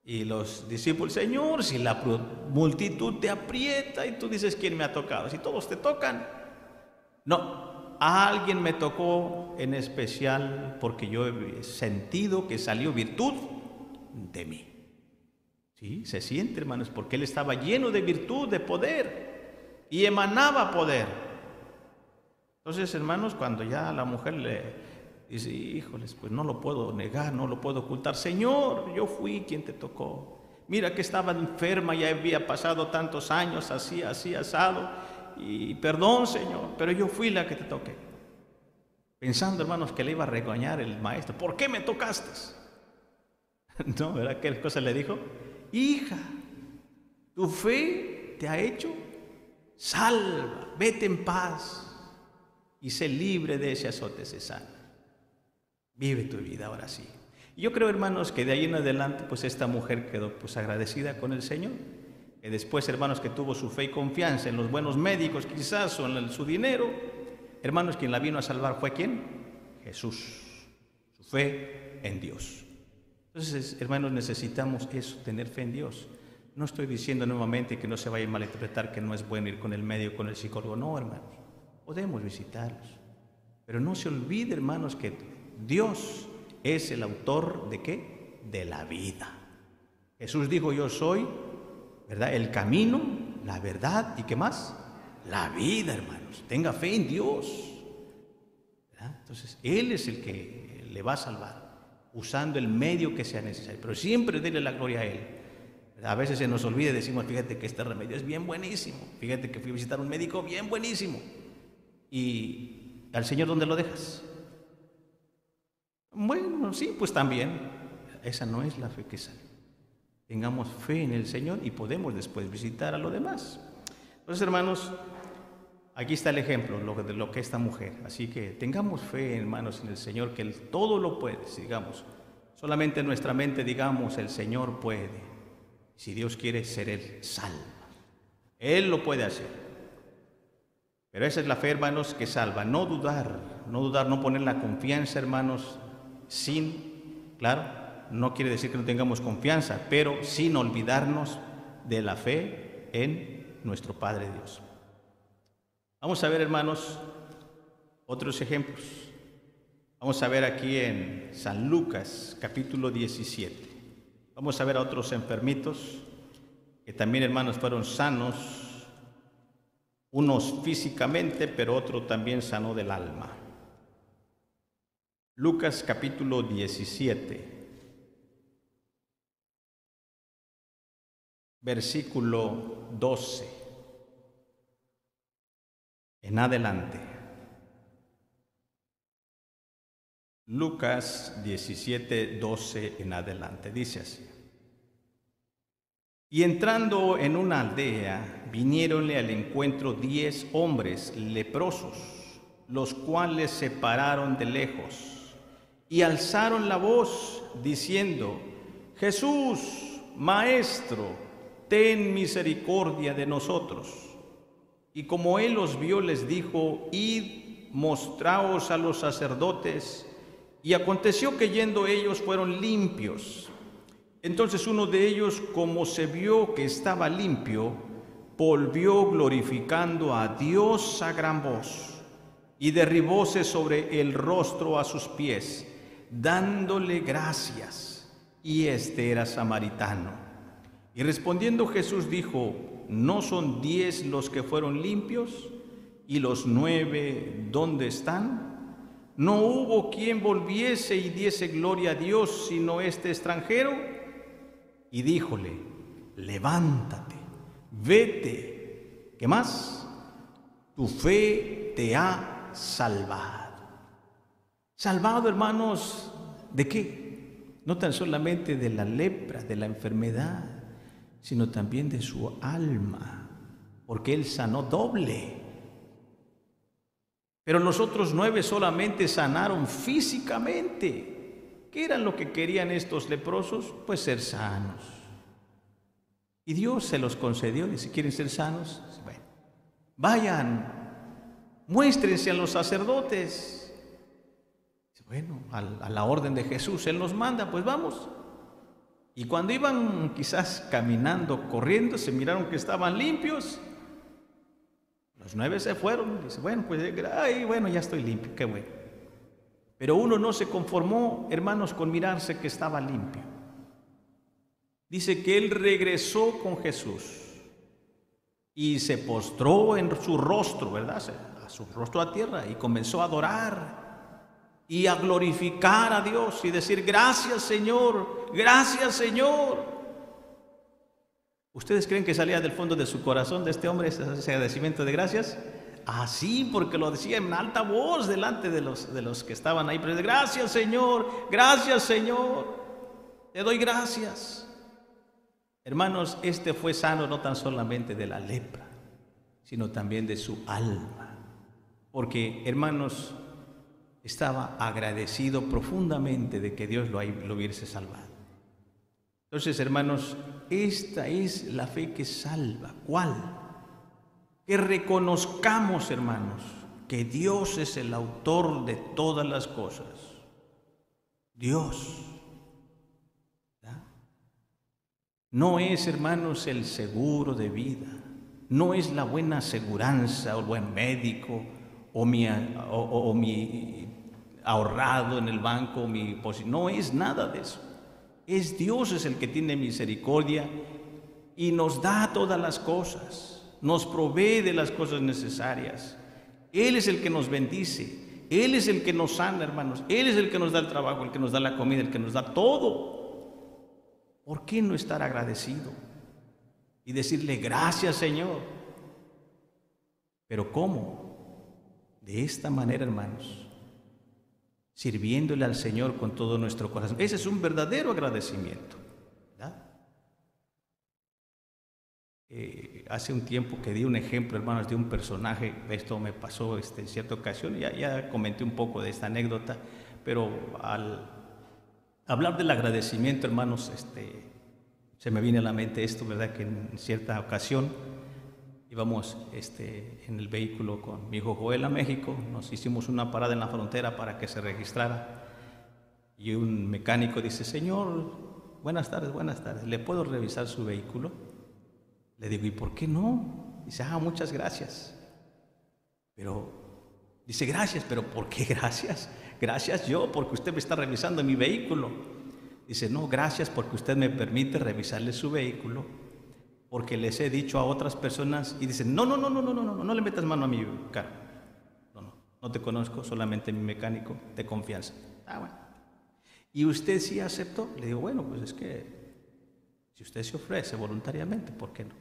Y los discípulos, Señor, si la multitud te aprieta y tú dices, ¿quién me ha tocado? Si todos te tocan. No. Alguien me tocó en especial porque yo he sentido que salió virtud de mí. Sí, se siente, hermanos, porque él estaba lleno de virtud, de poder, y emanaba poder. Entonces, hermanos, cuando ya la mujer le dice, híjoles, pues no lo puedo negar, no lo puedo ocultar. Señor, yo fui quien te tocó. Mira que estaba enferma, ya había pasado tantos años así, asado. Y perdón, Señor, pero yo fui la que te toqué. Pensando, hermanos, que le iba a regañar el maestro. ¿Por qué me tocaste? No, ¿verdad? ¿Qué cosa le dijo? Hija, tu fe te ha hecho salva. Vete en paz y sé libre de ese azote cesante. Vive tu vida ahora sí. Y yo creo, hermanos, que de ahí en adelante, pues esta mujer quedó pues agradecida con el Señor. Que después, hermanos, que tuvo su fe y confianza en los buenos médicos quizás o en su dinero, hermanos, quien la vino a salvar fue ¿quién? Jesús. Su fe en Dios. Entonces, hermanos, necesitamos eso, tener fe en Dios. No estoy diciendo nuevamente que no se vaya a malinterpretar que no es bueno ir con el médico, con el psicólogo. No, hermanos, podemos visitarlos. Pero no se olvide, hermanos, que Dios es el autor ¿de qué? De la vida. Jesús dijo, yo soy, ¿verdad?, el camino, la verdad y ¿qué más? La vida, hermanos. Tenga fe en Dios, ¿verdad? Entonces, Él es el que le va a salvar, usando el medio que sea necesario. Pero siempre dele la gloria a Él. A veces se nos olvida y decimos, fíjate que este remedio es bien buenísimo. Fíjate que fui a visitar un médico bien buenísimo. ¿Y al Señor dónde lo dejas? Bueno, sí, pues también. Esa no es la fe que sale. tengamos fe en el Señor y podemos después visitar a los demás. Entonces, hermanos, aquí está el ejemplo de lo que esta mujer. Así que tengamos fe, hermanos, en el Señor, que Él todo lo puede. Digamos, solamente en nuestra mente digamos, el Señor puede. Si Dios quiere ser Él, salva. Él lo puede hacer. Pero esa es la fe, hermanos, que salva. No dudar, no poner la confianza, hermanos, claro, no quiere decir que no tengamos confianza, pero sin olvidarnos de la fe en nuestro Padre Dios. Vamos a ver, hermanos, otros ejemplos. Vamos a ver aquí en San Lucas, capítulo 17. Vamos a ver a otros enfermitos que también, hermanos, fueron sanos, unos físicamente, pero otro también sanó del alma. Lucas, capítulo 17, versículo 12 en adelante. Lucas 17, 12 en adelante, dice así. Y entrando en una aldea, viniéronle al encuentro 10 hombres leprosos, los cuales se pararon de lejos y alzaron la voz, diciendo: Jesús, Maestro, ten misericordia de nosotros. Y como él los vio, les dijo: Id, mostraos a los sacerdotes. Y aconteció que yendo ellos fueron limpios. Entonces uno de ellos, como se vio que estaba limpio, volvió glorificando a Dios a gran voz, y derribóse sobre el rostro a sus pies, dándole gracias. Y este era samaritano. Y respondiendo Jesús dijo: ¿No son 10 los que fueron limpios? ¿Y los 9 dónde están? No hubo quien volviese y diese gloria a Dios, sino este extranjero. Y díjole: levántate, vete. ¿Qué más? Tu fe te ha salvado. Salvado, hermanos, ¿de qué? No tan solamente de la lepra, de la enfermedad, sino también de su alma, porque Él sanó doble. Pero los otros 9 solamente sanaron físicamente. ¿Qué era lo que querían estos leprosos? Pues ser sanos. Y Dios se los concedió. Dice: ¿quieren ser sanos? Bueno, vayan, muéstrense a los sacerdotes. Bueno, a la orden de Jesús, Él nos manda, pues vamos. Y cuando iban quizás caminando, corriendo, se miraron que estaban limpios. Los 9 se fueron. Dice: bueno, pues bueno, ya estoy limpio, qué bueno. Pero uno no se conformó, hermanos, con mirarse que estaba limpio. Dice que él regresó con Jesús y se postró en su rostro, ¿verdad? A su rostro a tierra, y comenzó a adorar y a glorificar a Dios y decir: gracias, Señor, gracias, Señor. ¿Ustedes creen que salía del fondo de su corazón de este hombre ese agradecimiento de gracias? Así, porque lo decía en alta voz delante de los que estaban ahí. Pero gracias, Señor, te doy gracias. Hermanos, este fue sano no tan solamente de la lepra, sino también de su alma. Porque, hermanos, estaba agradecido profundamente de que Dios lo hubiese salvado. Entonces, hermanos, esta es la fe que salva. ¿Cuál? Que reconozcamos, hermanos, que Dios es el autor de todas las cosas. Dios. ¿Verdad? No es, hermanos, el seguro de vida. No es la buena aseguranza o el buen médico o mi ahorrado en el banco. No es nada de eso. Es Dios es el que tiene misericordia y nos da todas las cosas, nos provee de las cosas necesarias. Él es el que nos bendice, Él es el que nos sana, hermanos. Él es el que nos da el trabajo, el que nos da la comida, el que nos da todo. ¿Por qué no estar agradecido y decirle: gracias, Señor? ¿Pero cómo? De esta manera, hermanos, sirviéndole al Señor con todo nuestro corazón. Ese es un verdadero agradecimiento, ¿verdad? hace un tiempo que di un ejemplo, hermanos, de un personaje. Esto me pasó en cierta ocasión, ya comenté un poco de esta anécdota, pero al hablar del agradecimiento, hermanos, se me viene a la mente esto, ¿verdad? Que en cierta ocasión íbamos en el vehículo con mi hijo Joel a México, nos hicimos una parada en la frontera para que se registrara, y un mecánico dice: señor, buenas tardes, ¿le puedo revisar su vehículo? Le digo: ¿y por qué no? Dice: muchas gracias. Pero, dice: gracias, pero ¿por qué gracias? Gracias yo, porque usted me está revisando mi vehículo. Dice: no, gracias porque usted me permite revisarle su vehículo, porque les he dicho a otras personas. Y dicen: no le metas mano a mi carro. No te conozco, solamente mi mecánico de confianza. Bueno. ¿Y usted sí aceptó? Le digo: bueno, pues es que si usted se ofrece voluntariamente, ¿por qué no?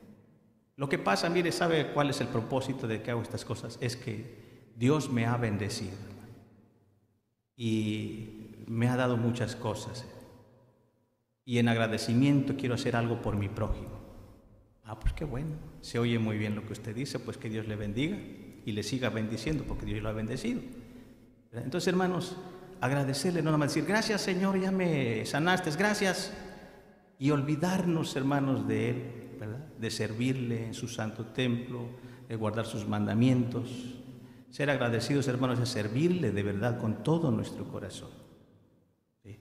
Lo que pasa, mire, ¿sabe cuál es el propósito de que hago estas cosas? Es que Dios me ha bendecido y me ha dado muchas cosas, y en agradecimiento quiero hacer algo por mi prójimo. Pues qué bueno, se oye muy bien lo que usted dice, pues que Dios le bendiga y le siga bendiciendo, porque Dios lo ha bendecido. Entonces, hermanos, agradecerle, no nomás decir: gracias, Señor, ya me sanaste, gracias, y olvidarnos, hermanos, de Él, ¿verdad? De servirle en su santo templo, de guardar sus mandamientos. Ser agradecidos, hermanos, es servirle de verdad con todo nuestro corazón. ¿Sí?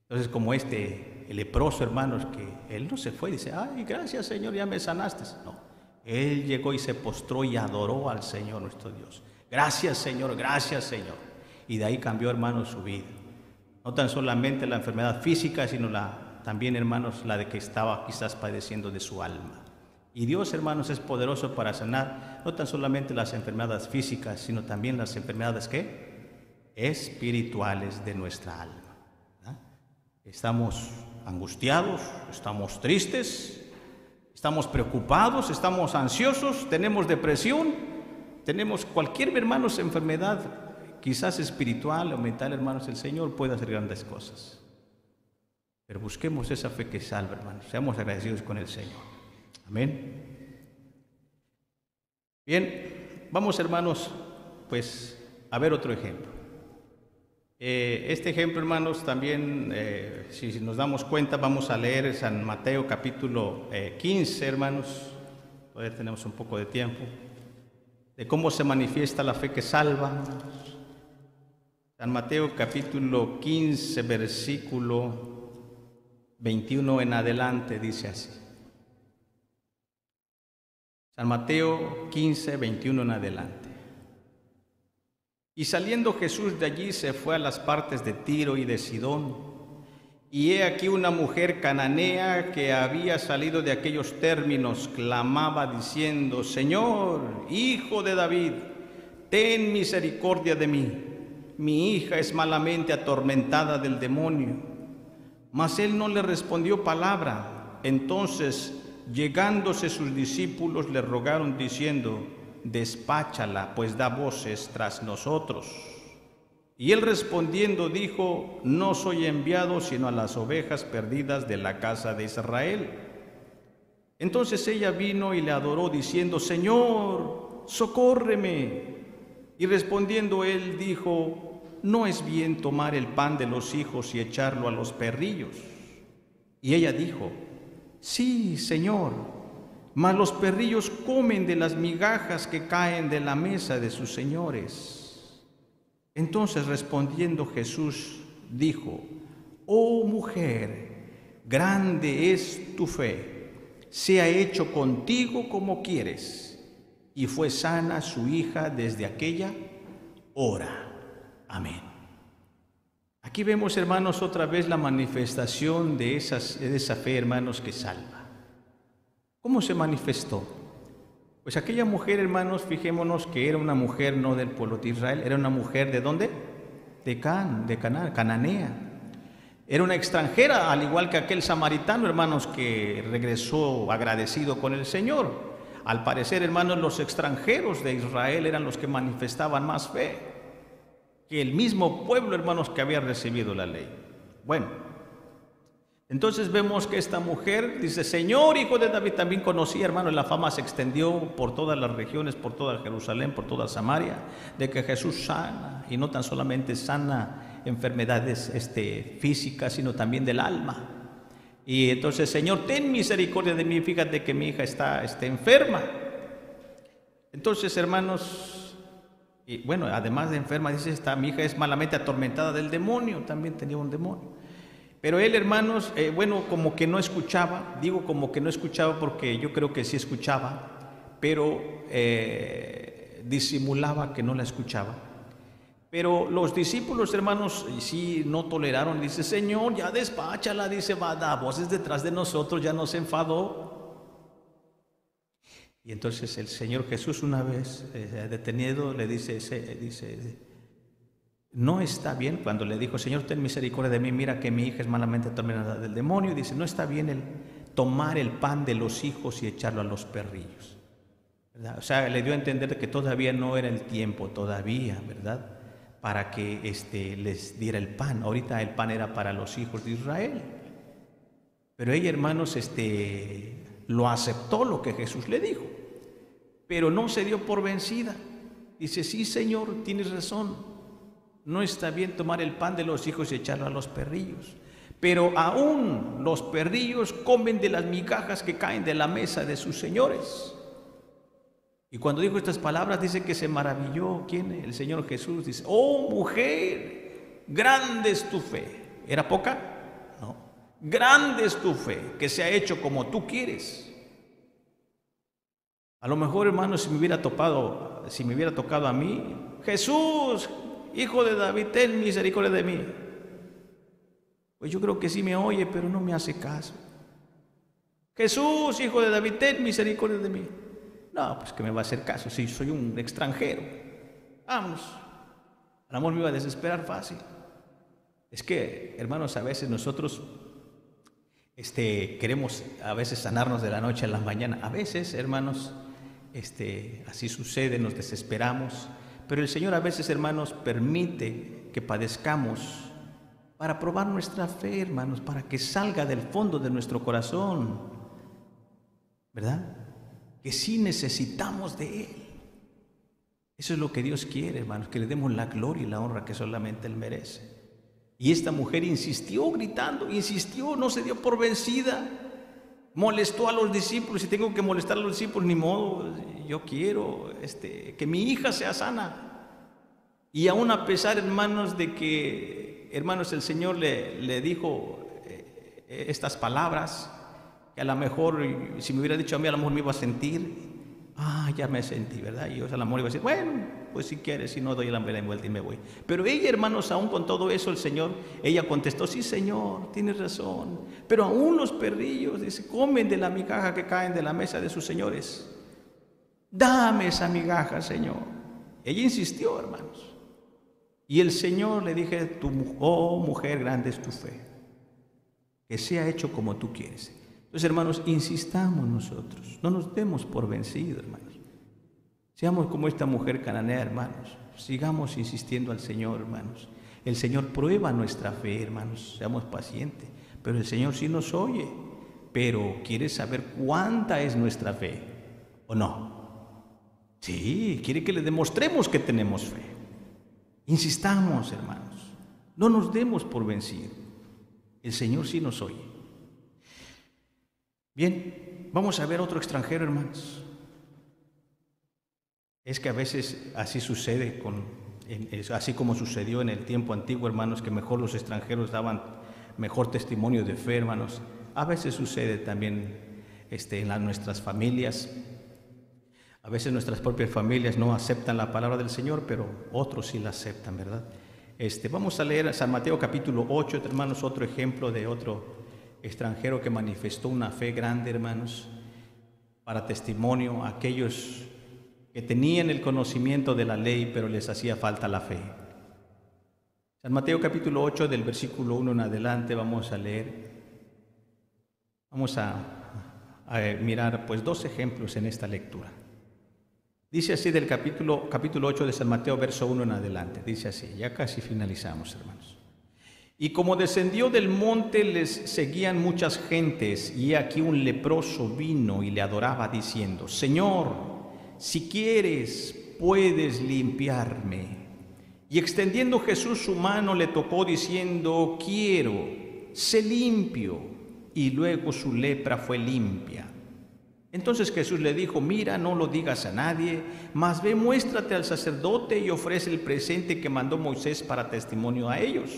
Entonces, como el leproso, hermanos, que él no se fue y dice: ay, gracias, Señor, ya me sanaste. No, él llegó y se postró y adoró al Señor nuestro Dios. Gracias, Señor, gracias, Señor. Y de ahí cambió, hermanos, su vida. No tan solamente la enfermedad física, sino también, hermanos, la de que estaba quizás padeciendo de su alma. Y Dios, hermanos, es poderoso para sanar no tan solamente las enfermedades físicas, sino también las enfermedades, ¿qué? Espirituales de nuestra alma. ¿Ah? Estamos angustiados, estamos tristes, estamos preocupados, estamos ansiosos, tenemos depresión, tenemos cualquier, hermanos, enfermedad, quizás espiritual o mental, hermanos. El Señor puede hacer grandes cosas. Pero busquemos esa fe que salva, hermanos. Seamos agradecidos con el Señor. Amén. Bien, vamos, hermanos, pues a ver otro ejemplo. Este ejemplo, hermanos, también, si nos damos cuenta, vamos a leer San Mateo capítulo 15, hermanos. Todavía tenemos un poco de tiempo. De cómo se manifiesta la fe que salva. San Mateo capítulo 15, versículo 21 en adelante, dice así. San Mateo 15, 21 en adelante. Y saliendo Jesús de allí se fue a las partes de Tiro y de Sidón. Y he aquí una mujer cananea que había salido de aquellos términos, clamaba diciendo: Señor, Hijo de David, ten misericordia de mí. Mi hija es malamente atormentada del demonio. Mas él no le respondió palabra. Entonces, llegándose sus discípulos, le rogaron diciendo: despáchala, pues da voces tras nosotros. Y él respondiendo dijo: no soy enviado sino a las ovejas perdidas de la casa de Israel. Entonces ella vino y le adoró diciendo: Señor, socórreme. Y respondiendo él dijo: no es bien tomar el pan de los hijos y echarlo a los perrillos. Y ella dijo: sí, Señor, mas los perrillos comen de las migajas que caen de la mesa de sus señores. Entonces respondiendo Jesús dijo: oh mujer, grande es tu fe, sea hecho contigo como quieres. Y fue sana su hija desde aquella hora. Amén. Aquí vemos, hermanos, otra vez la manifestación de esa fe, hermanos, que salva. ¿Cómo se manifestó? Pues aquella mujer, hermanos, fijémonos que era una mujer no del pueblo de Israel, era una mujer ¿de dónde? De Canaán, cananea. Era una extranjera, al igual que aquel samaritano, hermanos, que regresó agradecido con el Señor. Al parecer, hermanos, los extranjeros de Israel eran los que manifestaban más fe que el mismo pueblo, hermanos, que había recibido la ley. Bueno, Entonces vemos que esta mujer dice, Señor, Hijo de David, también conocía, hermano, la fama se extendió por todas las regiones, por toda Jerusalén, por toda Samaria, de que Jesús sana, y no tan solamente sana enfermedades físicas, sino también del alma. Y entonces, Señor, ten misericordia de mí, fíjate que mi hija está enferma. Entonces, hermanos, y bueno, además de enferma, dice, mi hija es malamente atormentada del demonio, también tenía un demonio. Pero él, hermanos, bueno, como que no escuchaba, digo como que no escuchaba porque yo creo que sí escuchaba, pero disimulaba que no la escuchaba. Pero los discípulos, hermanos, sí no toleraron, dice, Señor, ya despáchala, dice, va a dar voces detrás de nosotros, ya nos enfadó. Y entonces el Señor Jesús una vez detenido le dice, no está bien, cuando le dijo, Señor, ten misericordia de mí, mira que mi hija es malamente atormentada del demonio, y dice, no está bien el tomar el pan de los hijos y echarlo a los perrillos, ¿verdad? O sea, le dio a entender que todavía no era el tiempo, todavía, ¿verdad?, para que les diera el pan. Ahorita el pan era para los hijos de Israel. Pero ella, hermanos, lo aceptó lo que Jesús le dijo, pero no se dio por vencida. Dice, sí, Señor, tienes razón, no está bien tomar el pan de los hijos y echarlo a los perrillos, pero aún los perrillos comen de las migajas que caen de la mesa de sus señores. Y cuando dijo estas palabras, dice que se maravilló. ¿Quién? El Señor Jesús. Dice, oh mujer, grande es tu fe. ¿Era poca? No. Grande es tu fe, que se ha hecho como tú quieres. A lo mejor, hermanos, si me hubiera tocado a mí, Jesús, Hijo de David, ten misericordia de mí, pues yo creo que sí me oye, pero no me hace caso. Jesús, Hijo de David, ten misericordia de mí. No, pues que me va a hacer caso si soy un extranjero. Vamos, el amor me iba a desesperar fácil. Es que, hermanos, a veces nosotros queremos a veces sanarnos de la noche a la mañana. A veces, hermanos, así sucede, nos desesperamos. Pero el Señor a veces, hermanos, permite que padezcamos para probar nuestra fe, hermanos, para que salga del fondo de nuestro corazón, ¿verdad?, que sí necesitamos de Él. Eso es lo que Dios quiere, hermanos, que le demos la gloria y la honra que solamente Él merece. Y esta mujer insistió gritando, insistió, no se dio por vencida, molestó a los discípulos. Si tengo que molestar a los discípulos, ni modo, yo quiero que mi hija sea sana. Y aún a pesar, hermanos, de que, hermanos, el Señor le dijo estas palabras, que a lo mejor, si me hubiera dicho a mí, a lo mejor me iba a sentir, ya me sentí, ¿verdad? Y yo a lo mejor iba a decir, bueno, pues si quieres, si no doy la vuelta y me voy. Pero ella, hermanos, aún con todo eso, ella contestó, sí, Señor, tienes razón, pero aún los perrillos, dice, comen de la migaja que caen de la mesa de sus señores. Dame esa migaja, Señor. Ella insistió, hermanos. Y el Señor le dije, oh mujer, grande es tu fe, que sea hecho como tú quieres. Entonces, hermanos, insistamos nosotros, no nos demos por vencidos, hermanos. Seamos como esta mujer cananea, hermanos. Sigamos insistiendo al Señor, hermanos. El Señor prueba nuestra fe, hermanos. Seamos pacientes. Pero el Señor sí nos oye. Pero quiere saber cuánta es nuestra fe, ¿o no? Sí, quiere que le demostremos que tenemos fe. Insistamos, hermanos. No nos demos por vencidos. El Señor sí nos oye. Bien, vamos a ver otro extranjero, hermanos. Es que a veces así sucede, así como sucedió en el tiempo antiguo, hermanos, que mejor los extranjeros daban mejor testimonio de fe, hermanos. A veces sucede también en nuestras familias. A veces nuestras propias familias no aceptan la palabra del Señor, pero otros sí la aceptan, ¿verdad? Vamos a leer San Mateo capítulo 8, hermanos, otro ejemplo de otro extranjero que manifestó una fe grande, hermanos, para testimonio a aquellos que tenían el conocimiento de la ley, pero les hacía falta la fe. San Mateo capítulo 8, del versículo 1 en adelante, vamos a leer. Vamos a mirar pues dos ejemplos en esta lectura. Dice así del capítulo 8 de San Mateo, verso 1 en adelante. Dice así, ya casi finalizamos, hermanos. Y como descendió del monte, les seguían muchas gentes, y aquí un leproso vino y le adoraba, diciendo: Señor, si quieres, puedes limpiarme. Y extendiendo Jesús su mano, le tocó, diciendo: quiero, sé limpio. Y luego su lepra fue limpia. Entonces Jesús le dijo: mira, no lo digas a nadie, mas ve, muéstrate al sacerdote y ofrece el presente que mandó Moisés para testimonio a ellos.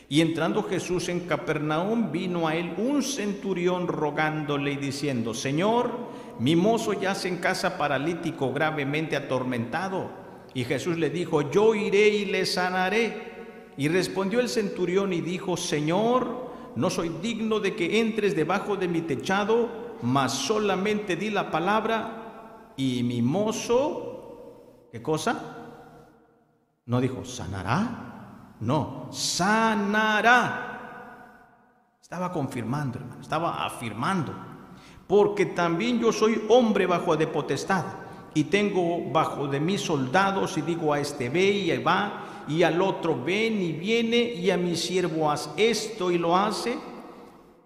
Y entrando Jesús en Capernaum, vino a él un centurión rogándole y diciendo: Señor, mi mozo yace en casa paralítico, gravemente atormentado. Y Jesús le dijo: yo iré y le sanaré. Y respondió el centurión y dijo: Señor, no soy digno de que entres debajo de mi techado, mas solamente di la palabra y mi mozo, ¿qué cosa? No dijo sanará, no, sanará. Estaba confirmando, hermano, estaba afirmando. Porque también yo soy hombre bajo de potestad, y tengo bajo de mí soldados, y digo a este: ve, y va, y al otro: ven, y viene, y a mi siervo: haz esto, y lo hace.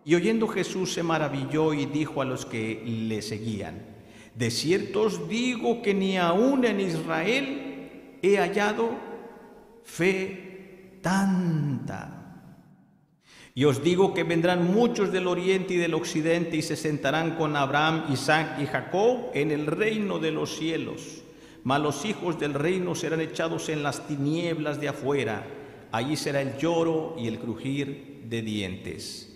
Y oyendo Jesús se maravilló y dijo a los que le seguían: de cierto os digo que ni aun en Israel he hallado fe tanta. Y os digo que vendrán muchos del oriente y del occidente y se sentarán con Abraham, Isaac y Jacob en el reino de los cielos. Mas los hijos del reino serán echados en las tinieblas de afuera. Allí será el lloro y el crujir de dientes.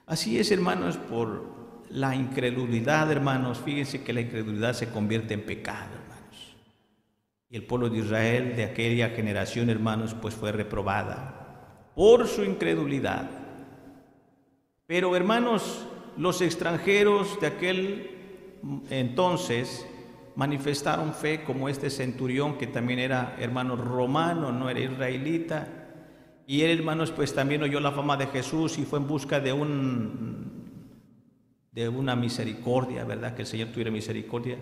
Así es, hermanos, por la incredulidad, hermanos. Fíjense que la incredulidad se convierte en pecado, hermanos. Y el pueblo de Israel de aquella generación, hermanos, pues fue reprobada por su incredulidad. Pero, hermanos, los extranjeros de aquel entonces manifestaron fe, como este centurión, que también era, hermano, romano, no era israelita. Y él, hermanos, pues también oyó la fama de Jesús y fue en busca de una misericordia, ¿verdad? Que el Señor tuviera misericordia.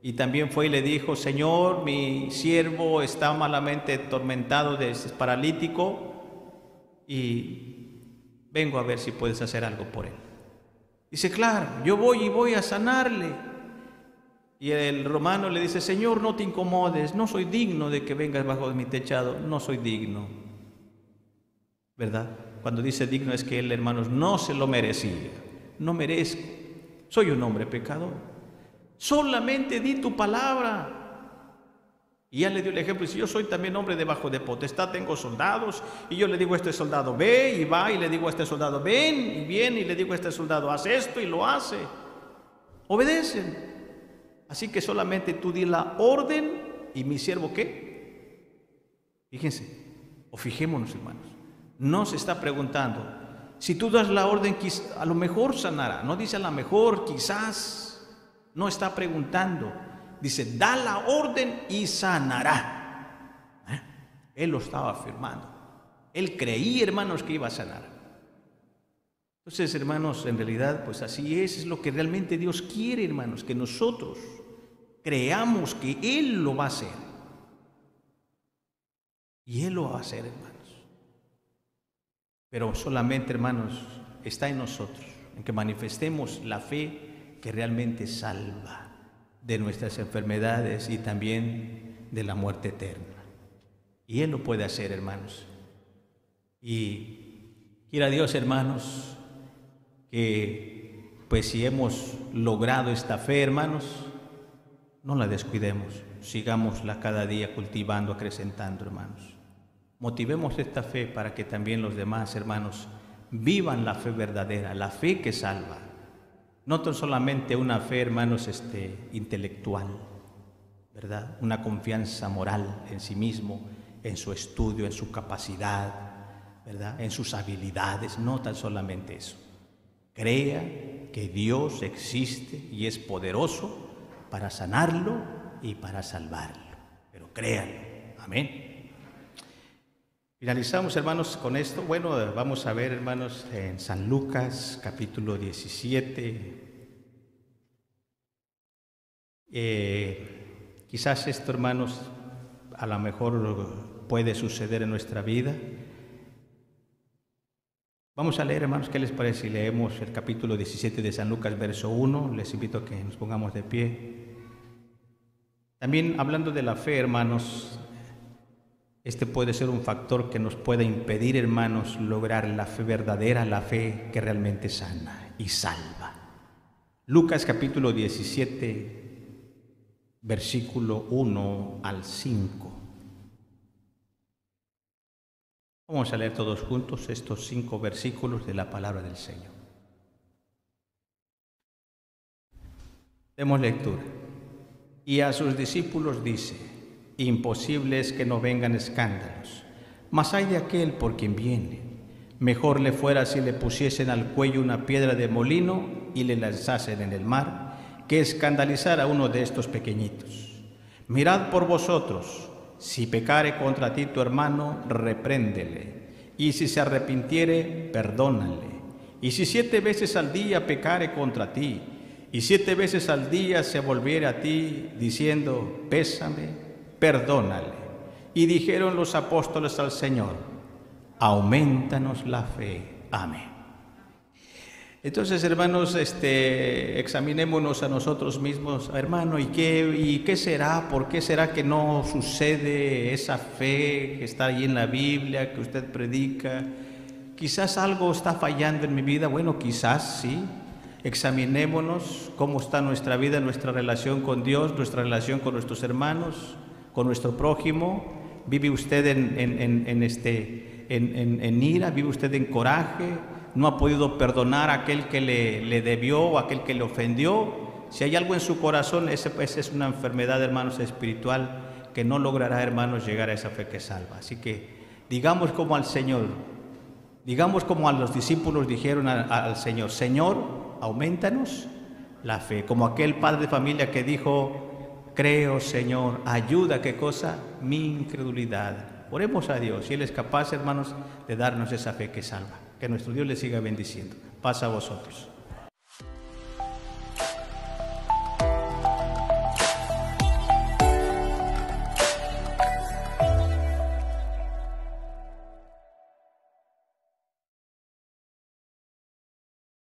Y también fue y le dijo: Señor, mi siervo está malamente atormentado, es paralítico, y vengo a ver si puedes hacer algo por él. Dice: claro, yo voy a sanarle. Y el romano le dice: Señor, no te incomodes, no soy digno de que vengas bajo mi techado, no soy digno. ¿Verdad? Cuando dice digno es que él, hermanos, no se lo merecía. No merezco, soy un hombre pecador. Solamente di tu palabra. Y ya le dio el ejemplo: si yo soy también hombre debajo de potestad, tengo soldados, y yo le digo a este soldado: ve, y va, y le digo a este soldado: ven, y viene, y le digo a este soldado: haz esto, y lo hace. Obedecen. Así que solamente tú di la orden, y mi siervo, ¿qué? Fíjense, o fijémonos, hermanos. No se está preguntando: si tú das la orden, a lo mejor sanará. No dice a lo mejor, quizás. No está preguntando. Dice: da la orden y sanará. Él lo estaba afirmando. Él creía, hermanos, que iba a sanar. Entonces, hermanos, en realidad, pues así es lo que realmente Dios quiere, hermanos, que nosotros creamos que Él lo va a hacer. Y Él lo va a hacer, hermanos. Pero solamente, hermanos, está en nosotros, en que manifestemos la fe que realmente salva de nuestras enfermedades y también de la muerte eterna. Y Él lo puede hacer, hermanos. Y quiera Dios, hermanos, que pues si hemos logrado esta fe, hermanos, no la descuidemos, sigámosla cada día cultivando, acrecentando, hermanos. Motivemos esta fe para que también los demás, hermanos, vivan la fe verdadera, la fe que salva. No tan solamente una fe, hermanos, intelectual, ¿verdad? Una confianza moral en sí mismo, en su estudio, en su capacidad, ¿verdad? En sus habilidades, no tan solamente eso. Crea que Dios existe y es poderoso para sanarlo y para salvarlo. Pero créanlo. Amén. Finalizamos, hermanos, con esto. Bueno, vamos a ver, hermanos, en San Lucas, capítulo 17. Quizás esto, hermanos, a lo mejor puede suceder en nuestra vida. Vamos a leer, hermanos, ¿qué les parece si leemos el capítulo 17 de San Lucas, verso 1? Les invito a que nos pongamos de pie. También hablando de la fe, hermanos, este puede ser un factor que nos pueda impedir, hermanos, lograr la fe verdadera, la fe que realmente sana y salva. Lucas capítulo 17, versículo 1 al 5. Vamos a leer todos juntos estos 5 versículos de la palabra del Señor. Demos lectura. Y a sus discípulos dice: imposible es que no vengan escándalos, mas hay de aquel por quien viene. Mejor le fuera si le pusiesen al cuello una piedra de molino y le lanzasen en el mar, que escandalizar a uno de estos pequeñitos. Mirad por vosotros. Si pecare contra ti tu hermano, repréndele, y si se arrepintiere, perdónale. Y si 7 veces al día pecare contra ti, y 7 veces al día se volviere a ti, diciendo, pésame, perdónale. Y dijeron los apóstoles al Señor, aumentanos la fe. Amén. Entonces, hermanos, examinémonos a nosotros mismos, hermano, ¿y qué será? ¿Por qué será que no sucede esa fe que está ahí en la Biblia, que usted predica? Quizás algo está fallando en mi vida. Bueno, quizás sí. Examinémonos cómo está nuestra vida, nuestra relación con Dios, nuestra relación con nuestros hermanos, con nuestro prójimo. ¿Vive usted en ira? ¿Vive usted en coraje? ¿No ha podido perdonar a aquel que le debió o a aquel que le ofendió? Si hay algo en su corazón, esa es una enfermedad, hermanos, espiritual, que no logrará, hermanos, llegar a esa fe que salva. Así que digamos como al Señor, digamos como a los discípulos dijeron al Señor, Señor, aumentanos la fe. Como aquel padre de familia que dijo, creo, Señor, ayuda, ¿qué cosa? Mi incredulidad. Oremos a Dios y Él es capaz, hermanos, de darnos esa fe que salva. Que nuestro Dios les siga bendiciendo. Paz a vosotros.